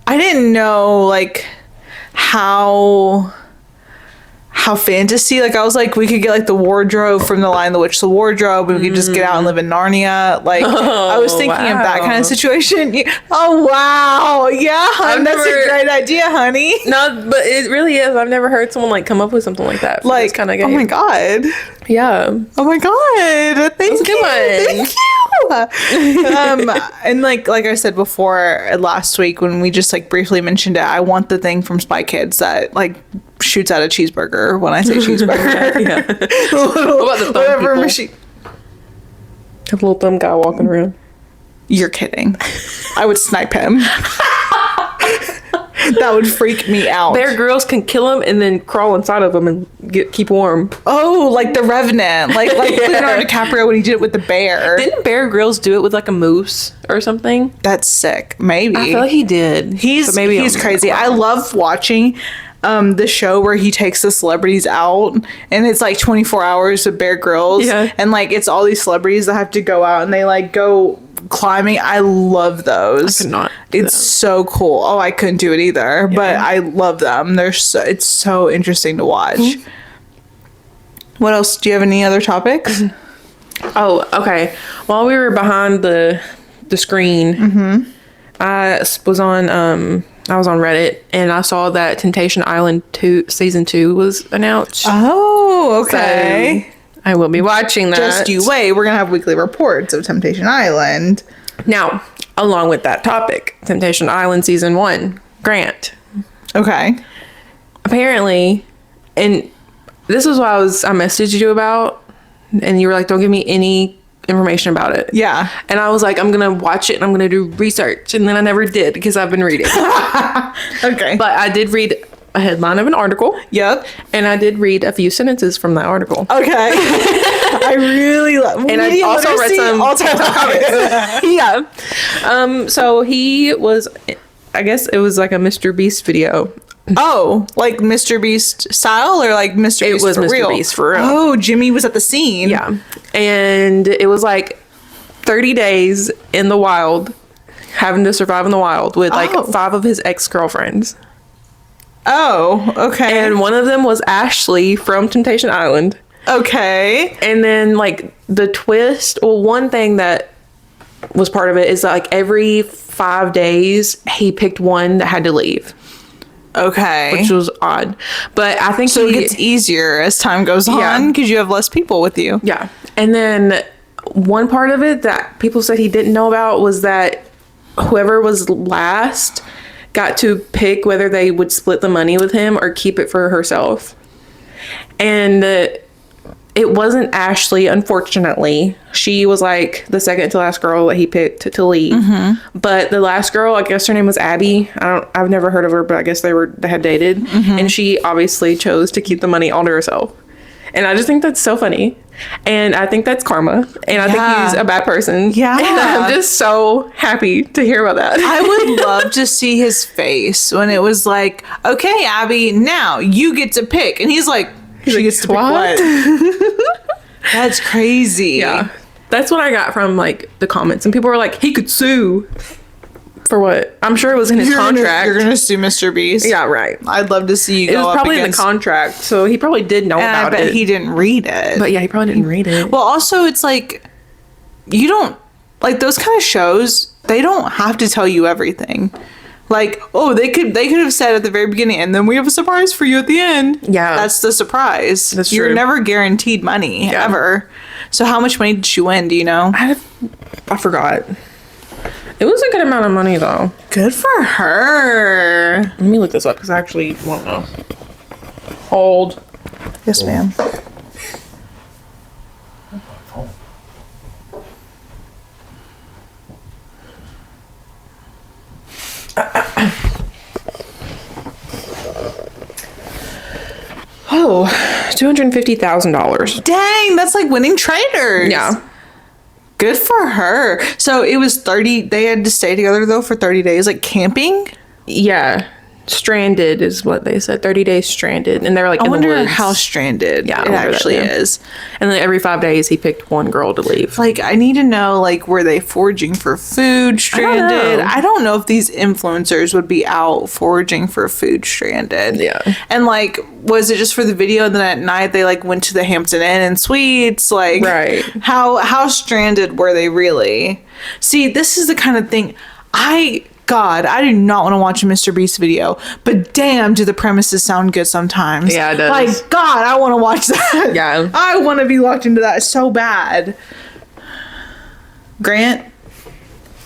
I didn't know, like, how fantasy, like, I was like, we could get, like, the wardrobe from The Lion, the Witch, the Wardrobe, and we could just get out and live in Narnia. Like, I was thinking of that kind of situation. Oh, wow. Yeah, that's a great idea, honey. No, but it really is. I've never heard someone, like, come up with something like that. Like, kind of oh, my God. Yeah. Oh, my God. Thank you. Thank you. And, like I said before last week when we just, like, briefly mentioned it, I want the thing from Spy Kids that, like, shoots out a cheeseburger when I say cheeseburger. Yeah. What about the thumb people? Machine. Have a little thumb guy walking around. You're kidding. I would snipe him. That would freak me out. Bear Grylls can kill him and then crawl inside of him and keep warm. Oh, like the Revenant. Like Leonardo DiCaprio when he did it with the bear. Didn't Bear Grylls do it with like a moose or something? That's sick. Maybe. I feel like he did. He's crazy. I love watching the show where he takes the celebrities out and it's like 24 hours of Bear Grylls. Yeah. And like it's all these celebrities that have to go out and they like go climbing. I love those. I could not. It's so cool. Oh, I couldn't do it either, but I love them. It's so interesting to watch. Mm-hmm. What else? Do you have any other topics? Oh, okay. While we were behind the screen, I was on Reddit and I saw that Temptation Island 2 season 2 was announced. Oh, okay. So I will be watching that. Just you wait. We're going to have weekly reports of Temptation Island. Now, along with that topic, Temptation Island season 1, Grant. Okay. Apparently, and this is what I messaged you about, and you were like, don't give me any information about it. Yeah. And I was like, I'm going to watch it and I'm going to do research. And then I never did because I've been reading. Okay. But I did read a headline of an article. Yep. And I did read a few sentences from that article. Okay. I really love. And I also read some all-time Yeah. So he was, I guess it was like a Mr. Beast video. Oh, like Mr. Beast style or like Mr. Beast was for Mr. real? Beast for real. Oh, Jimmy was at the scene. Yeah. And it was like 30 days in the wild, having to survive in the wild with like 5 of his ex-girlfriends. Oh, okay. And one of them was Ashley from Temptation Island. Okay. And then like the twist, well, one thing that was part of it is that, like every 5 days he picked one that had to leave. Okay. Which was odd. But I think so it gets easier as time goes on because you have less people with you. Yeah. And then one part of it that people said he didn't know about was that whoever was last got to pick whether they would split the money with him or keep it for herself. And it wasn't Ashley, unfortunately. She was like the second to last girl that he picked to leave. Mm-hmm. But the last girl, I guess her name was Abby. I've never heard of her, but I guess they had dated. Mm-hmm. And she obviously chose to keep the money all to herself. And I just think that's so funny. And I think that's karma. And I think he's a bad person. Yeah. And I'm just so happy to hear about that. I would love to see his face when it was like, okay, Abby, now you get to pick. And he's like, she gets to pick what? That's crazy. Yeah. That's what I got from like the comments. And people were like, he could sue. For what? I'm sure it was in his contract. You're gonna sue Mr. Beast? Yeah, right. I'd love to see you go up. It was probably in the contract, so he probably did know about it. I bet he didn't read it. But yeah, he probably didn't read it. Well, also, it's like, you don't, like those kind of shows, they don't have to tell you everything. Like, oh, they could have said at the very beginning, and then we have a surprise for you at the end. Yeah. That's the surprise. That's You're true. never guaranteed money, ever. So how much money did she win, do you know? I forgot. It was a good amount of money, though. Good for her. Let me look this up, because I actually won't know. Hold. Yes, ma'am. Oh, $250,000. Dang, that's like winning traders. Yeah. Good for her. So it was 30, they had to stay together though for 30 days, like camping? Yeah. Stranded is what they said. 30 days stranded. And they were like, I in the wonder woods. how stranded Yeah, I it wonder that, actually yeah. is. And then every 5 days he picked one girl to leave. Like, I need to know, like, were they foraging for food stranded? know. I don't know if these influencers would be out foraging for food stranded. Yeah. And, like, was it just for the video? And then at night they, like, went to the Hampton Inn and Suites? Like, Right. How stranded were they really? See, this is the kind of thing God, I do not want to watch a Mr. Beast video, but damn, do the premises sound good sometimes. Yeah, it does. Like, God, I want to watch that. Yeah. I want to be locked into that so bad. Grant,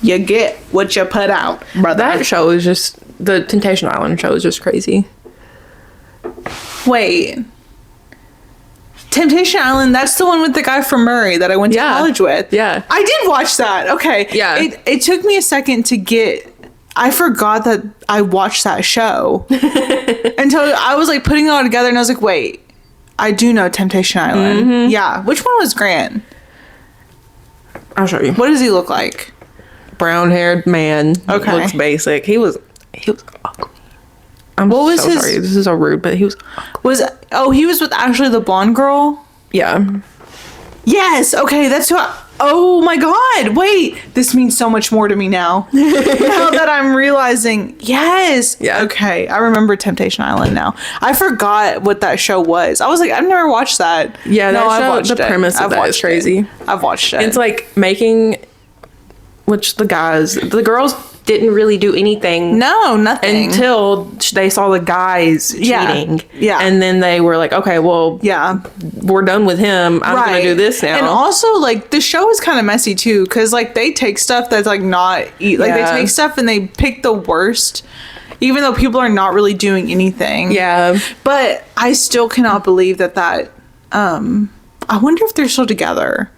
you get what you put out, brother. That show is just, the Temptation Island show is just crazy. Wait. Temptation Island, that's the one with the guy from Murray that I went to Yeah. college with. Yeah. I did watch that. Okay. Yeah. It took me a second to get... I forgot that I watched that show until I was like putting it all together and I was like, wait, I do know Temptation Island. Mm-hmm. Yeah. Which one was Grant? I'll show you. What does he look like? Brown-haired man. Okay. Looks basic. He was ugly. What was so his... sorry. This is so rude, but he was... He was with Ashley the blonde girl? Yeah. Yes. Okay. That's who oh my God. Wait. This means so much more to me now. Now that I'm realizing. Yes. Yeah. Okay. I remember Temptation Island now. I forgot what that show was. I was like, I've never watched that. Yeah, no, that I've show, watched the it. premise of I've that is watched crazy. it. I've watched it. It's like making... Which the girls didn't really do anything. no, nothing. Until they saw the guys Yeah. cheating. Yeah. And then they were like, okay, well, yeah. we're done with him. I'm going to do this now. And also, like, the show is kind of messy too, because like they take stuff that's like not like Yeah. they take stuff and they pick the worst, even though people are not really doing anything. Yeah. But I still cannot believe that I wonder if they're still together.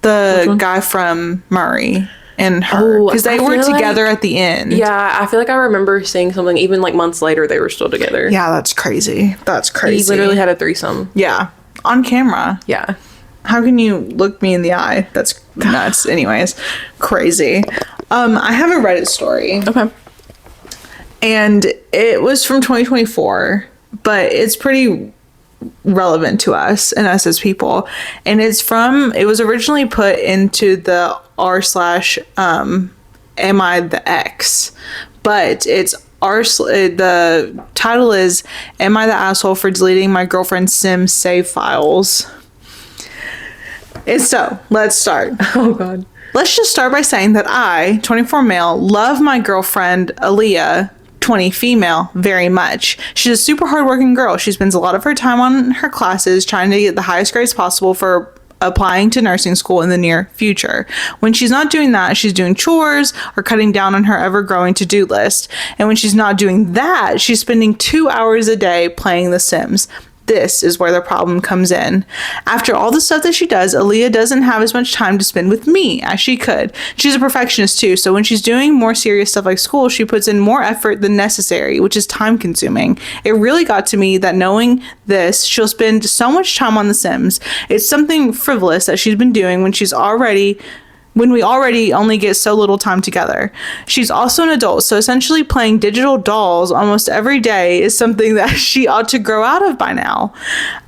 The guy from Murray and her, Oh, because they I were feel together like- at the end. Yeah, I feel like I remember seeing something, even like months later, they were still together. Yeah, that's crazy. That's He crazy. literally had a threesome. yeah, on camera. Yeah. How can you look me in the eye? That's nuts. Anyways, crazy. I have a Reddit story. Okay. And it was from 2024, but it's pretty relevant to us and us as people. And it was originally put into the r/am I the X, but it's the title is Am I the Asshole for Deleting My Girlfriend's Sim Save Files? And so let's start. Oh, God. Let's just start by saying that I, 24 male, love my girlfriend, Aaliyah, 20 female, very much. She's a super hardworking girl. She spends a lot of her time on her classes trying to get the highest grades possible for applying to nursing school in the near future. When she's not doing that, she's doing chores or cutting down on her ever-growing to-do list. And when she's not doing that, she's spending 2 hours a day playing The Sims. This is where the problem comes in. After all the stuff that she does, Aaliyah doesn't have as much time to spend with me as she could. She's a perfectionist too, so when she's doing more serious stuff like school, she puts in more effort than necessary, which is time consuming. It really got to me that knowing this, she'll spend so much time on The Sims. It's something frivolous that she's been doing when we already only get so little time together. She's also an adult, so essentially playing digital dolls almost every day is something that she ought to grow out of by now.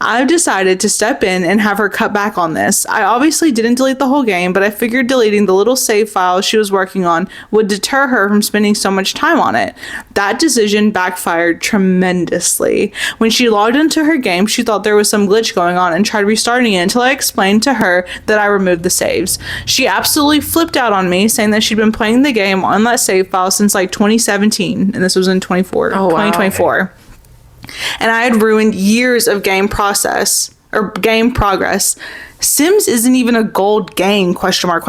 I've decided to step in and have her cut back on this. I obviously didn't delete the whole game, but I figured deleting the little save files she was working on would deter her from spending so much time on it. That decision backfired tremendously. When she logged into her game, she thought there was some glitch going on and tried restarting it until I explained to her that I removed the saves. She absolutely flipped out on me, saying that she'd been playing the game on that save file since like 2017, and this was in 2024. And I had ruined years of game progress. Sims isn't even a gold game, question mark.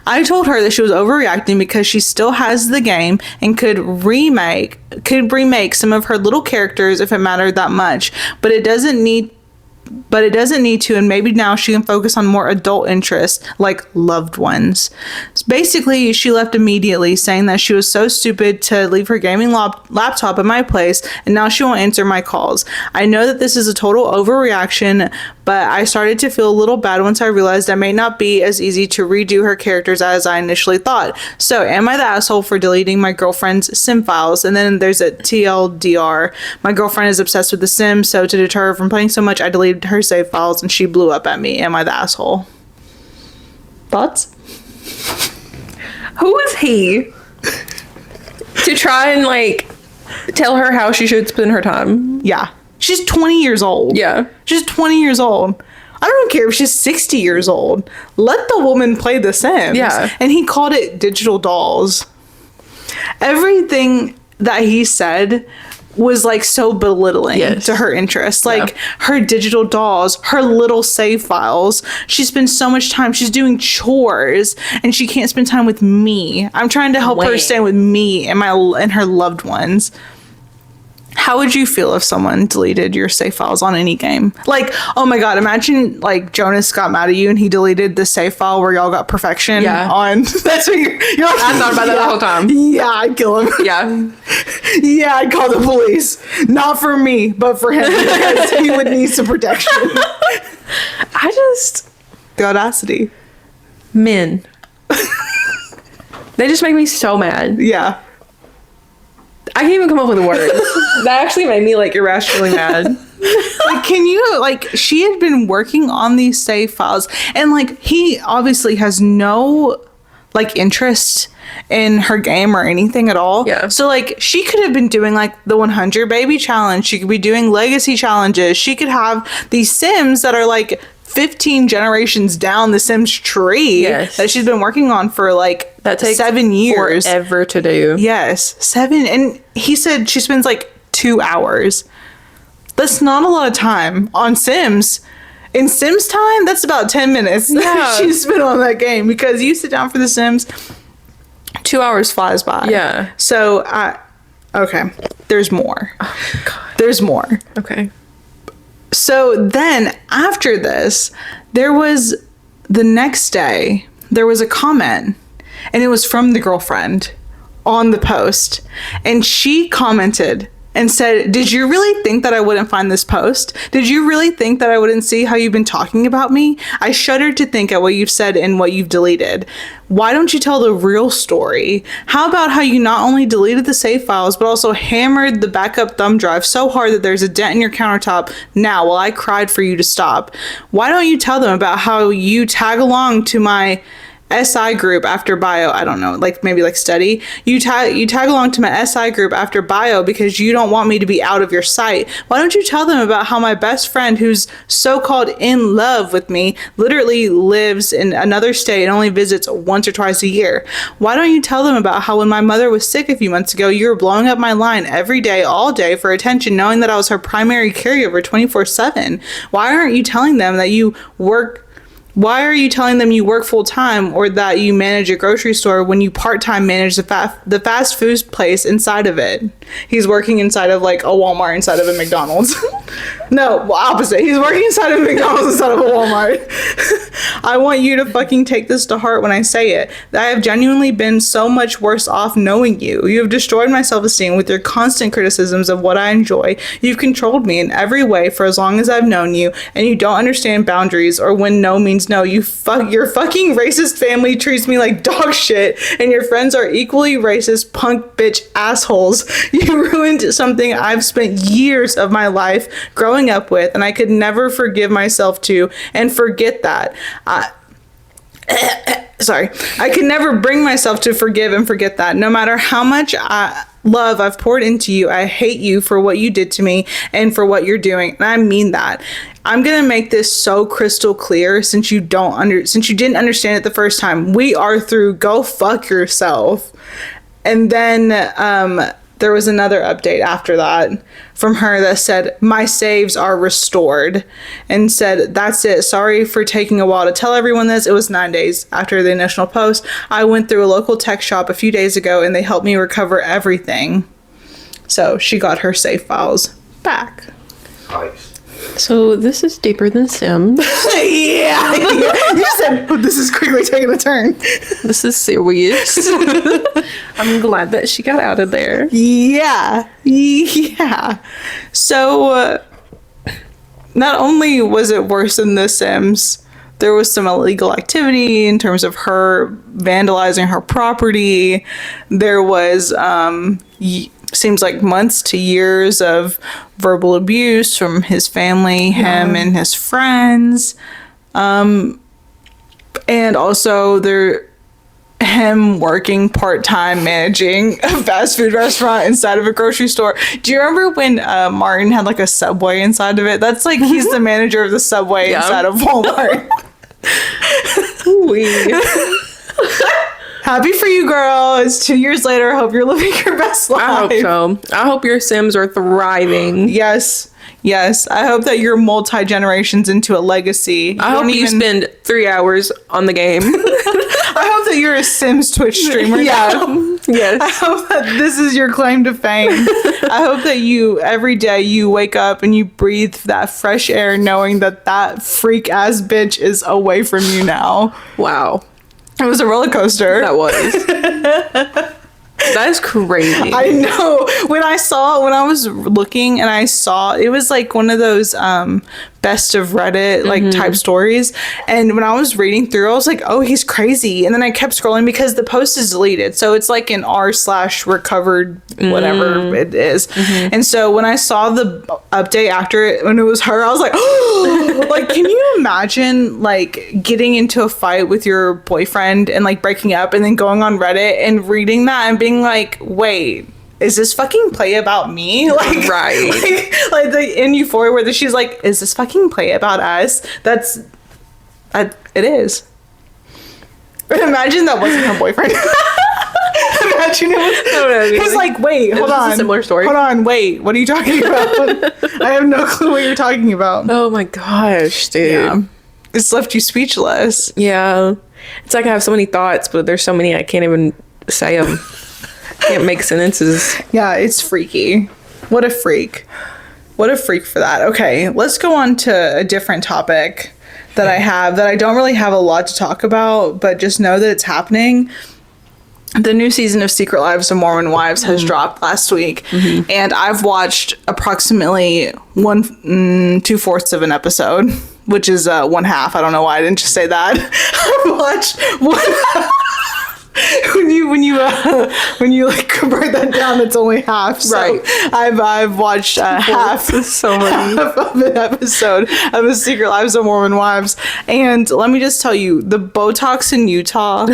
I told her that she was overreacting because she still has the game and could remake some of her little characters if it mattered that much, but it doesn't need but it doesn't need to, and maybe now she can focus on more adult interests like loved ones. So basically, she left immediately, saying that she was so stupid to leave her gaming laptop at my place, and now she won't answer my calls. I know that this is a total overreaction, but I started to feel a little bad once I realized I may not be as easy to redo her characters as I initially thought. So, am I the asshole for deleting my girlfriend's sim files? And then there's a TLDR. My girlfriend is obsessed with The Sims, so to deter her from playing so much, I deleted her save files and she blew up at me. Am I the asshole? Thoughts? Who is he to try and like tell her how she should spend her time? Yeah. She's 20 years old. Yeah. She's 20 years old. I don't care if she's 60 years old. Let the woman play The Sims. Yeah. And he called it digital dolls. Everything that he said was like so belittling to her interests. Like her digital dolls, her little save files. She spends so much time. She's doing chores and she can't spend time with me. I'm trying to help her stay with me and her loved ones. How would you feel if someone deleted your save files on any game? Like, oh my god, imagine like Jonas got mad at you and he deleted the save file where y'all got perfection on. That's what you're like. I thought about that the whole time. Yeah, I'd kill him. Yeah. Yeah, I'd call the police. Not for me, but for him because he would need some protection. The audacity. Men. They just make me so mad. Yeah. I can't even come up with words. That actually made me like irrationally mad. Like, can you, like, she had been working on these save files and like he obviously has no like interest in her game or anything at all. Yeah. So like she could have been doing like the 100 baby challenge. She could be doing legacy challenges. She could have these Sims that are like 15 generations down the Sims tree that she's been working on for like that takes 7 years. Forever to do. Yes, 7. And he said she spends like 2 hours. That's not a lot of time on Sims. In Sims time, that's about 10 minutes that she spent on that game because you sit down for The Sims, 2 hours flies by. Yeah. So, okay, there's more. Oh, God. There's more. Okay. So then after this, there was the next day, there was a comment and it was from the girlfriend on the post. And she commented and said, "Did you really think that I wouldn't find this post? Did you really think that I wouldn't see how you've been talking about me? I shudder to think at what you've said and what you've deleted. Why don't you tell the real story? How about how you not only deleted the save files, but also hammered the backup thumb drive so hard that there's a dent in your countertop now while I cried for you to stop? Why don't you tell them about how you tag along to my SI group after bio? I don't know, like maybe like study. You tag along to my SI group after bio because you don't want me to be out of your sight. Why don't you tell them about how my best friend who's so-called in love with me literally lives in another state and only visits once or twice a year? Why don't you tell them about how when my mother was sick a few months ago, you were blowing up my line every day, all day for attention, knowing that I was her primary caregiver 24/7? Why aren't you telling them that you work Why are you telling them you work full-time or that you manage a grocery store when you part-time manage the fast food place inside of it? He's working inside of like a Walmart inside of a McDonald's. No, opposite. He's working inside of a McDonald's instead of a Walmart. I want you to fucking take this to heart when I say it. I have genuinely been so much worse off knowing you. You have destroyed my self-esteem with your constant criticisms of what I enjoy. You've controlled me in every way for as long as I've known you, and you don't understand boundaries or when no means no. Your fucking racist family treats me like dog shit, and your friends are equally racist punk bitch assholes. You ruined something I've spent years of my life growing up with, and I could never forgive myself to and forget that. I could never bring myself to forgive and forget that. No matter how much love I've poured into you, I hate you for what you did to me and for what you're doing. And I mean that. I'm going to make this so crystal clear since you didn't understand it the first time. We are through. Go fuck yourself. And then there was another update after that from her that said, my saves are restored, and said, that's it. Sorry for taking a while to tell everyone this. It was 9 days after the initial post. I went through a local tech shop a few days ago and they helped me recover everything. So she got her save files back. Nice. So this is deeper than Sims. Yeah. You said, oh, this is quickly taking a turn. This is serious. I'm glad that she got out of there. Yeah. Yeah. So, not only was it worse than The Sims, there was some illegal activity in terms of her vandalizing her property. There was, seems like months to years of verbal abuse from his family, him and his friends. And also him working part-time managing a fast food restaurant inside of a grocery store. Do you remember when Martin had like a Subway inside of it? That's like he's the manager of the Subway inside of Walmart. Happy for you, girl. It's 2 years later. I hope you're living your best life. I hope so. I hope your Sims are thriving. Yes. I hope that you're multi-generations into a legacy. I hope you spend 3 hours on the game. I hope that you're a Sims Twitch streamer. now. Yes. I hope that this is your claim to fame. I hope that every day you wake up and you breathe that fresh air knowing that freak ass bitch is away from you now. Wow. It was a roller coaster. That was. That is crazy. I know. When I was looking and I saw, it was like one of those best of Reddit like type stories. And when I was reading through, I was like, oh, he's crazy. And then I kept scrolling because the post is deleted. So it's like an r/recovered whatever it is. And so when I saw the update after it, when it was her, I was like, oh, like, can you imagine like getting into a fight with your boyfriend and like breaking up and then going on Reddit and reading that and being like, wait, is this fucking play about me? Like, right. Like in Euphoria where she's like, is this fucking play about us? It is. But imagine that wasn't her boyfriend. Imagine it was. He's like, wait, hold on. A similar story. Hold on, wait. What are you talking about? I have no clue what you're talking about. Oh my gosh, dude. Yeah. It's left you speechless. Yeah. It's like I have so many thoughts, but there's so many I can't even say them. Can't make sentences. Yeah, it's freaky. What a freak. What a freak for that. Okay, let's go on to a different topic that I have that I don't really have a lot to talk about, but just know that it's happening. The new season of Secret Lives of Mormon Wives has dropped last week, and I've watched approximately 2/4 of an episode, which is 1/2. I don't know why I didn't just say that. I've watched one. when you like convert that down, it's only half. So right. I've watched half of an episode of The Secret Lives of Mormon Wives, and let me just tell you, the Botox in Utah,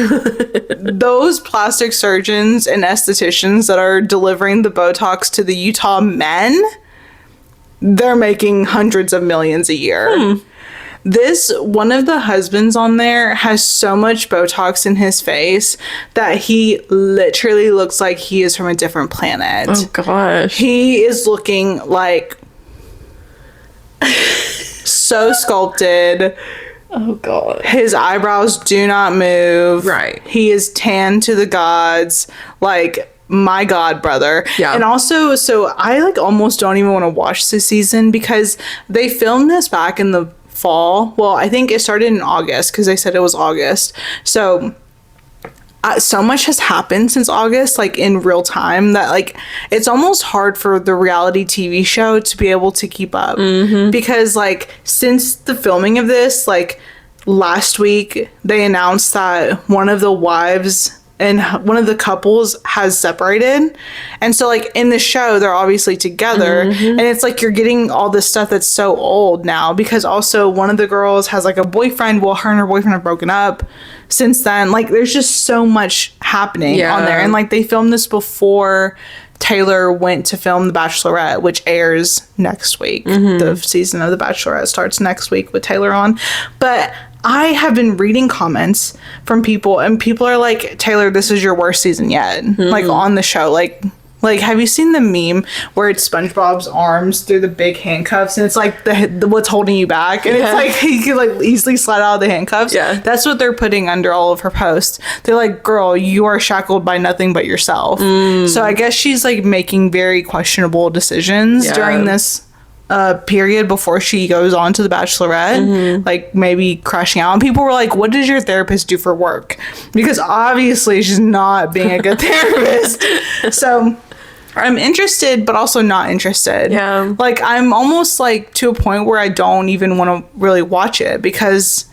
those plastic surgeons and estheticians that are delivering the Botox to the Utah men, they're making hundreds of millions a year. One of the husbands on there has so much Botox in his face that he literally looks like he is from a different planet. Oh gosh. He is looking like so sculpted. Oh god. His eyebrows do not move. Right. He is tan to the gods. Like, my god, brother. Yeah. And also, so I like almost don't even want to watch this season because they filmed this back in the fall. Well, I think it started in August because they said it was August. So so much has happened since August, like in real time, that like it's almost hard for the reality TV show to be able to keep up. Because like since the filming of this, like last week they announced that one of the wives and one of the couples has separated, and so like in the show they're obviously together, and it's like you're getting all this stuff that's so old now, because also one of the girls has like a boyfriend. Well, her and her boyfriend have broken up since then. Like there's just so much happening on there, and like they filmed this before Taylor went to film The Bachelorette, which airs next week. The season of The Bachelorette starts next week with Taylor on. But I have been reading comments from people, and people are like, Taylor, this is your worst season yet. Like on the show. Like have you seen the meme where it's SpongeBob's arms through the big handcuffs, and it's like the what's holding you back, and it's like he can like easily slide out of the handcuffs. That's what they're putting under all of her posts. They're like, girl, you are shackled by nothing but yourself. So I guess she's like making very questionable decisions during this period before she goes on to The Bachelorette, like maybe crashing out. And people were like, what does your therapist do for work? Because obviously she's not being a good therapist. So I'm interested, but also not interested. Yeah. Like, I'm almost like to a point where I don't even want to really watch it because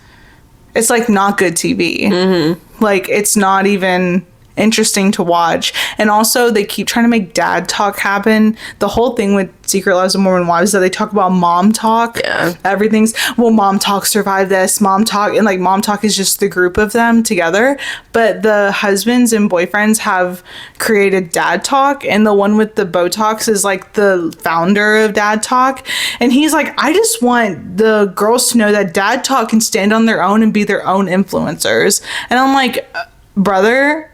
it's like not good TV. Like, it's not even interesting to watch. And also they keep trying to make dad talk happen. The whole thing with Secret Lives of Mormon Wives is that they talk about mom talk. Yeah. Everything's, well, mom talk survived this, mom talk, and like mom talk is just the group of them together. But the husbands and boyfriends have created dad talk, and the one with the Botox is like the founder of dad talk. And he's like, I just want the girls to know that dad talk can stand on their own and be their own influencers. And I'm like, brother,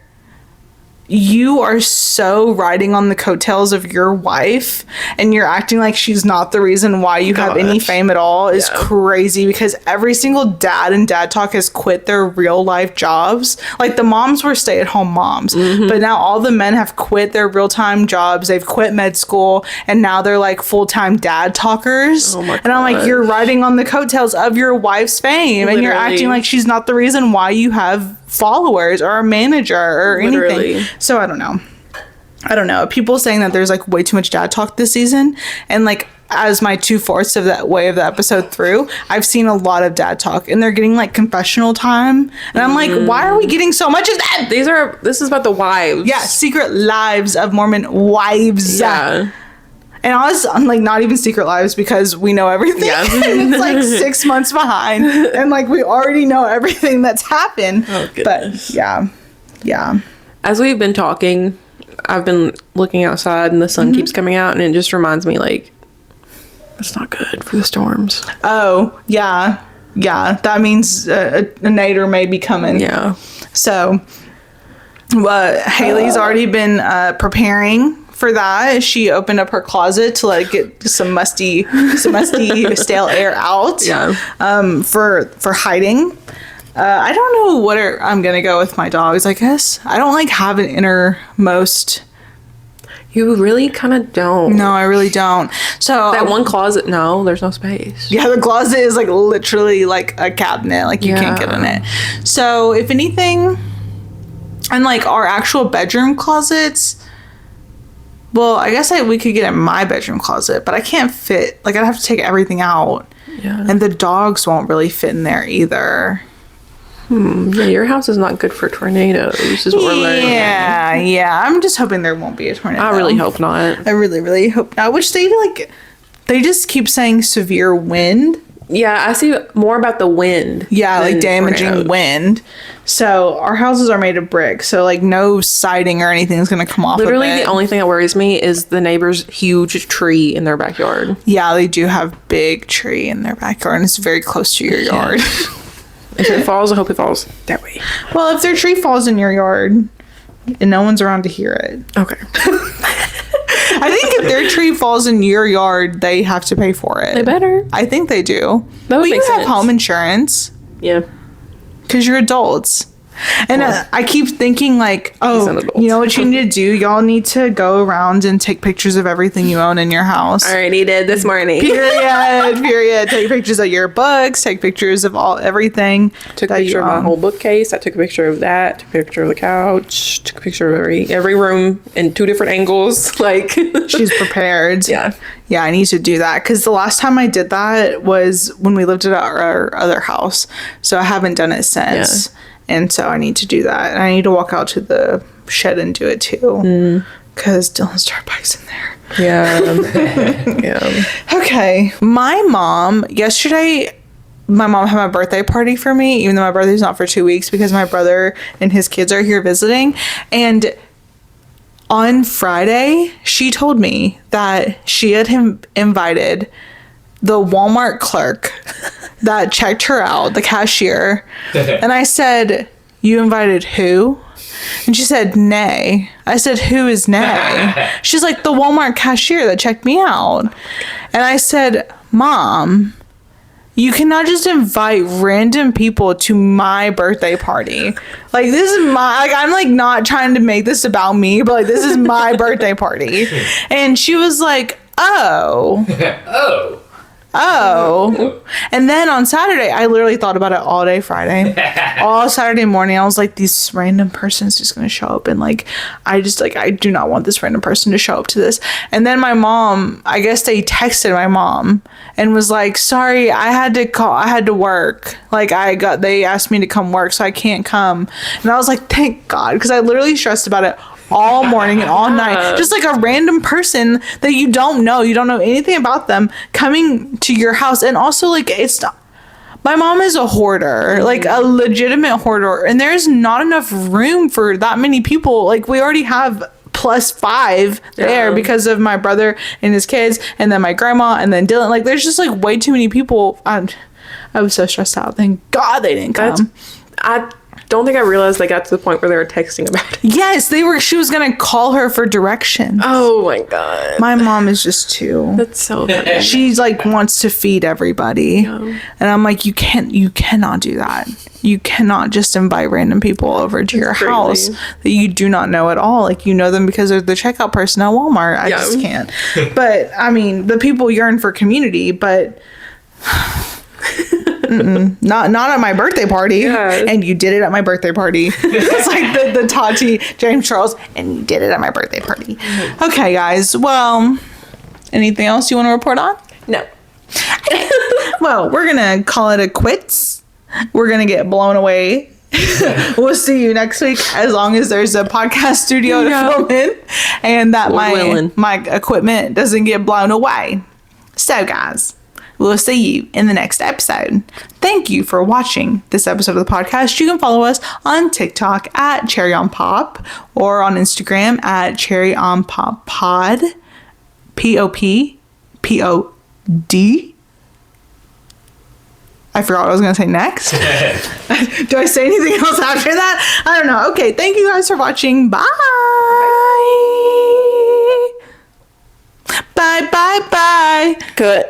you are so riding on the coattails of your wife, and you're acting like she's not the reason why you have any fame at all is crazy, because every single dad in Dad Talk has quit their real life jobs. Like, the moms were stay-at-home moms, but now all the men have quit their real-time jobs. They've quit med school, and now they're like full-time dad talkers. Oh my and I'm like, you're riding on the coattails of your wife's fame. Literally. And you're acting like she's not the reason why you have followers or a manager or Literally. anything. So I don't know. People saying that there's like way too much dad talk this season, and like as my 2/4 of that way of the episode through, I've seen a lot of dad talk, and they're getting like confessional time, and I'm like, why are we getting so much of that? This is about the wives. Yeah, Secret Lives of Mormon Wives. Yeah. And I'm like, not even Secret Lives, because we know everything. Yeah. And it's like 6 months behind, and like we already know everything that's happened. Oh, goodness. But yeah. As we've been talking, I've been looking outside and the sun keeps coming out, and it just reminds me, like, it's not good for the storms. Oh, yeah. Yeah. That means a nadir may be coming. Yeah. So, Haley's already been preparing for that. She opened up her closet to let it get some musty stale air out. Yeah. For hiding. I don't know what I'm gonna go with my dogs. I guess I don't like have an innermost. You really kind of don't. No, I really don't. So That one closet, no, there's no space. yeah, the closet is like literally like a cabinet. Like you can't get in it. So if anything, and like our actual bedroom closets. Well, I guess we could get in my bedroom closet, but I can't fit. Like, I'd have to take everything out. Yeah. And the dogs won't really fit in there either. Yeah, your house is not good for tornadoes, is what we're learning. Yeah. I'm just hoping there won't be a tornado. I really hope not. I really, really hope not. Which they just keep saying severe wind. Yeah, I see more about the wind. Yeah, like than damaging tornadoes. wind. So our houses are made of brick, so like no siding or anything is gonna come off. Literally, of it. the only thing that worries me is the neighbor's huge tree in their backyard. Yeah, they do have big tree in their backyard, and it's very close to your yard. If it falls, I hope it falls that way. Well, if their tree falls in your yard and no one's around to hear it, Okay. I think if their tree falls in your yard, they have to pay for it. They better. I think they do. That would Well, you make have sense. home insurance Yeah. because you're adults. And I keep thinking like, He's an oh, adult. you know what you need to do? Y'all need to go around and take pictures of everything you own in your house. I already did this morning. Period. Take pictures of your books. Take pictures of everything. Took a that picture you of my own. whole bookcase. I took a picture of that. Took a picture of the couch. Took a picture of every room in 2 different angles. Like, She's prepared. Yeah. Yeah, I need to do that because the last time I did that was when we lived at our other house. So I haven't done it since. Yeah. And so I need to do that. And I need to walk out to the shed and do it too. Because Dylan's dirt bike's in there. yeah. Yeah. Okay. My mom had my birthday party for me, even though my birthday's not for 2 weeks, because my brother and his kids are here visiting. And on Friday, she told me that she had invited the Walmart clerk that checked her out, the cashier. And I said, you invited who? And she said, nay. I said, who is nay? She's like, the Walmart cashier that checked me out. And I said, Mom, you cannot just invite random people to my birthday party. Like, this is I'm like not trying to make this about me, but like, this is my birthday party. And she was like, oh. Oh. And then on Saturday, I literally thought about it all day Friday. All Saturday morning, I was like, this random person's just going to show up. And like, I do not want this random person to show up to this. And then my mom, I guess they texted my mom and was like, sorry, I had to work. Like they asked me to come work, so I can't come. And I was like, thank God. Because I literally stressed about it all morning and all night, just like a random person that you don't know anything about them coming to your house. And also like my mom is a hoarder, like a legitimate hoarder, and there's not enough room for that many people. Like we already have +5 there because of my brother and his kids, and then my grandma, and then Dylan. Like there's just like way too many people. I was so stressed out. Thank God they didn't come. I don't think I realized they got to the point where they were texting about it. Yes, she was gonna call her for directions. Oh my God. My mom is just too. That's so funny. She's like wants to feed everybody. Yeah. And I'm like, you cannot do that. You cannot just invite random people over to your house that you do not know at all. Like you know them because they're the checkout person at Walmart. I just can't. But I mean, the people yearn for community, but not at my birthday party. Yeah. And you did it at my birthday party. It's like the Tati James Charles, and you did it at my birthday party. Okay, guys. Well, anything else you want to report on? No. Well, we're gonna call it a quits. We're gonna get blown away. We'll see you next week, as long as there's a podcast studio to film in, and that my equipment doesn't get blown away. So, guys, we'll see you in the next episode. Thank you for watching this episode of the podcast. You can follow us on TikTok at Cherry on Pop, or on Instagram at Cherry on Pop Pod, POPPOD. I forgot what I was going to say next. Do I say anything else after that? I don't know. Okay, thank you guys for watching. Bye. Bye, bye, bye. Good.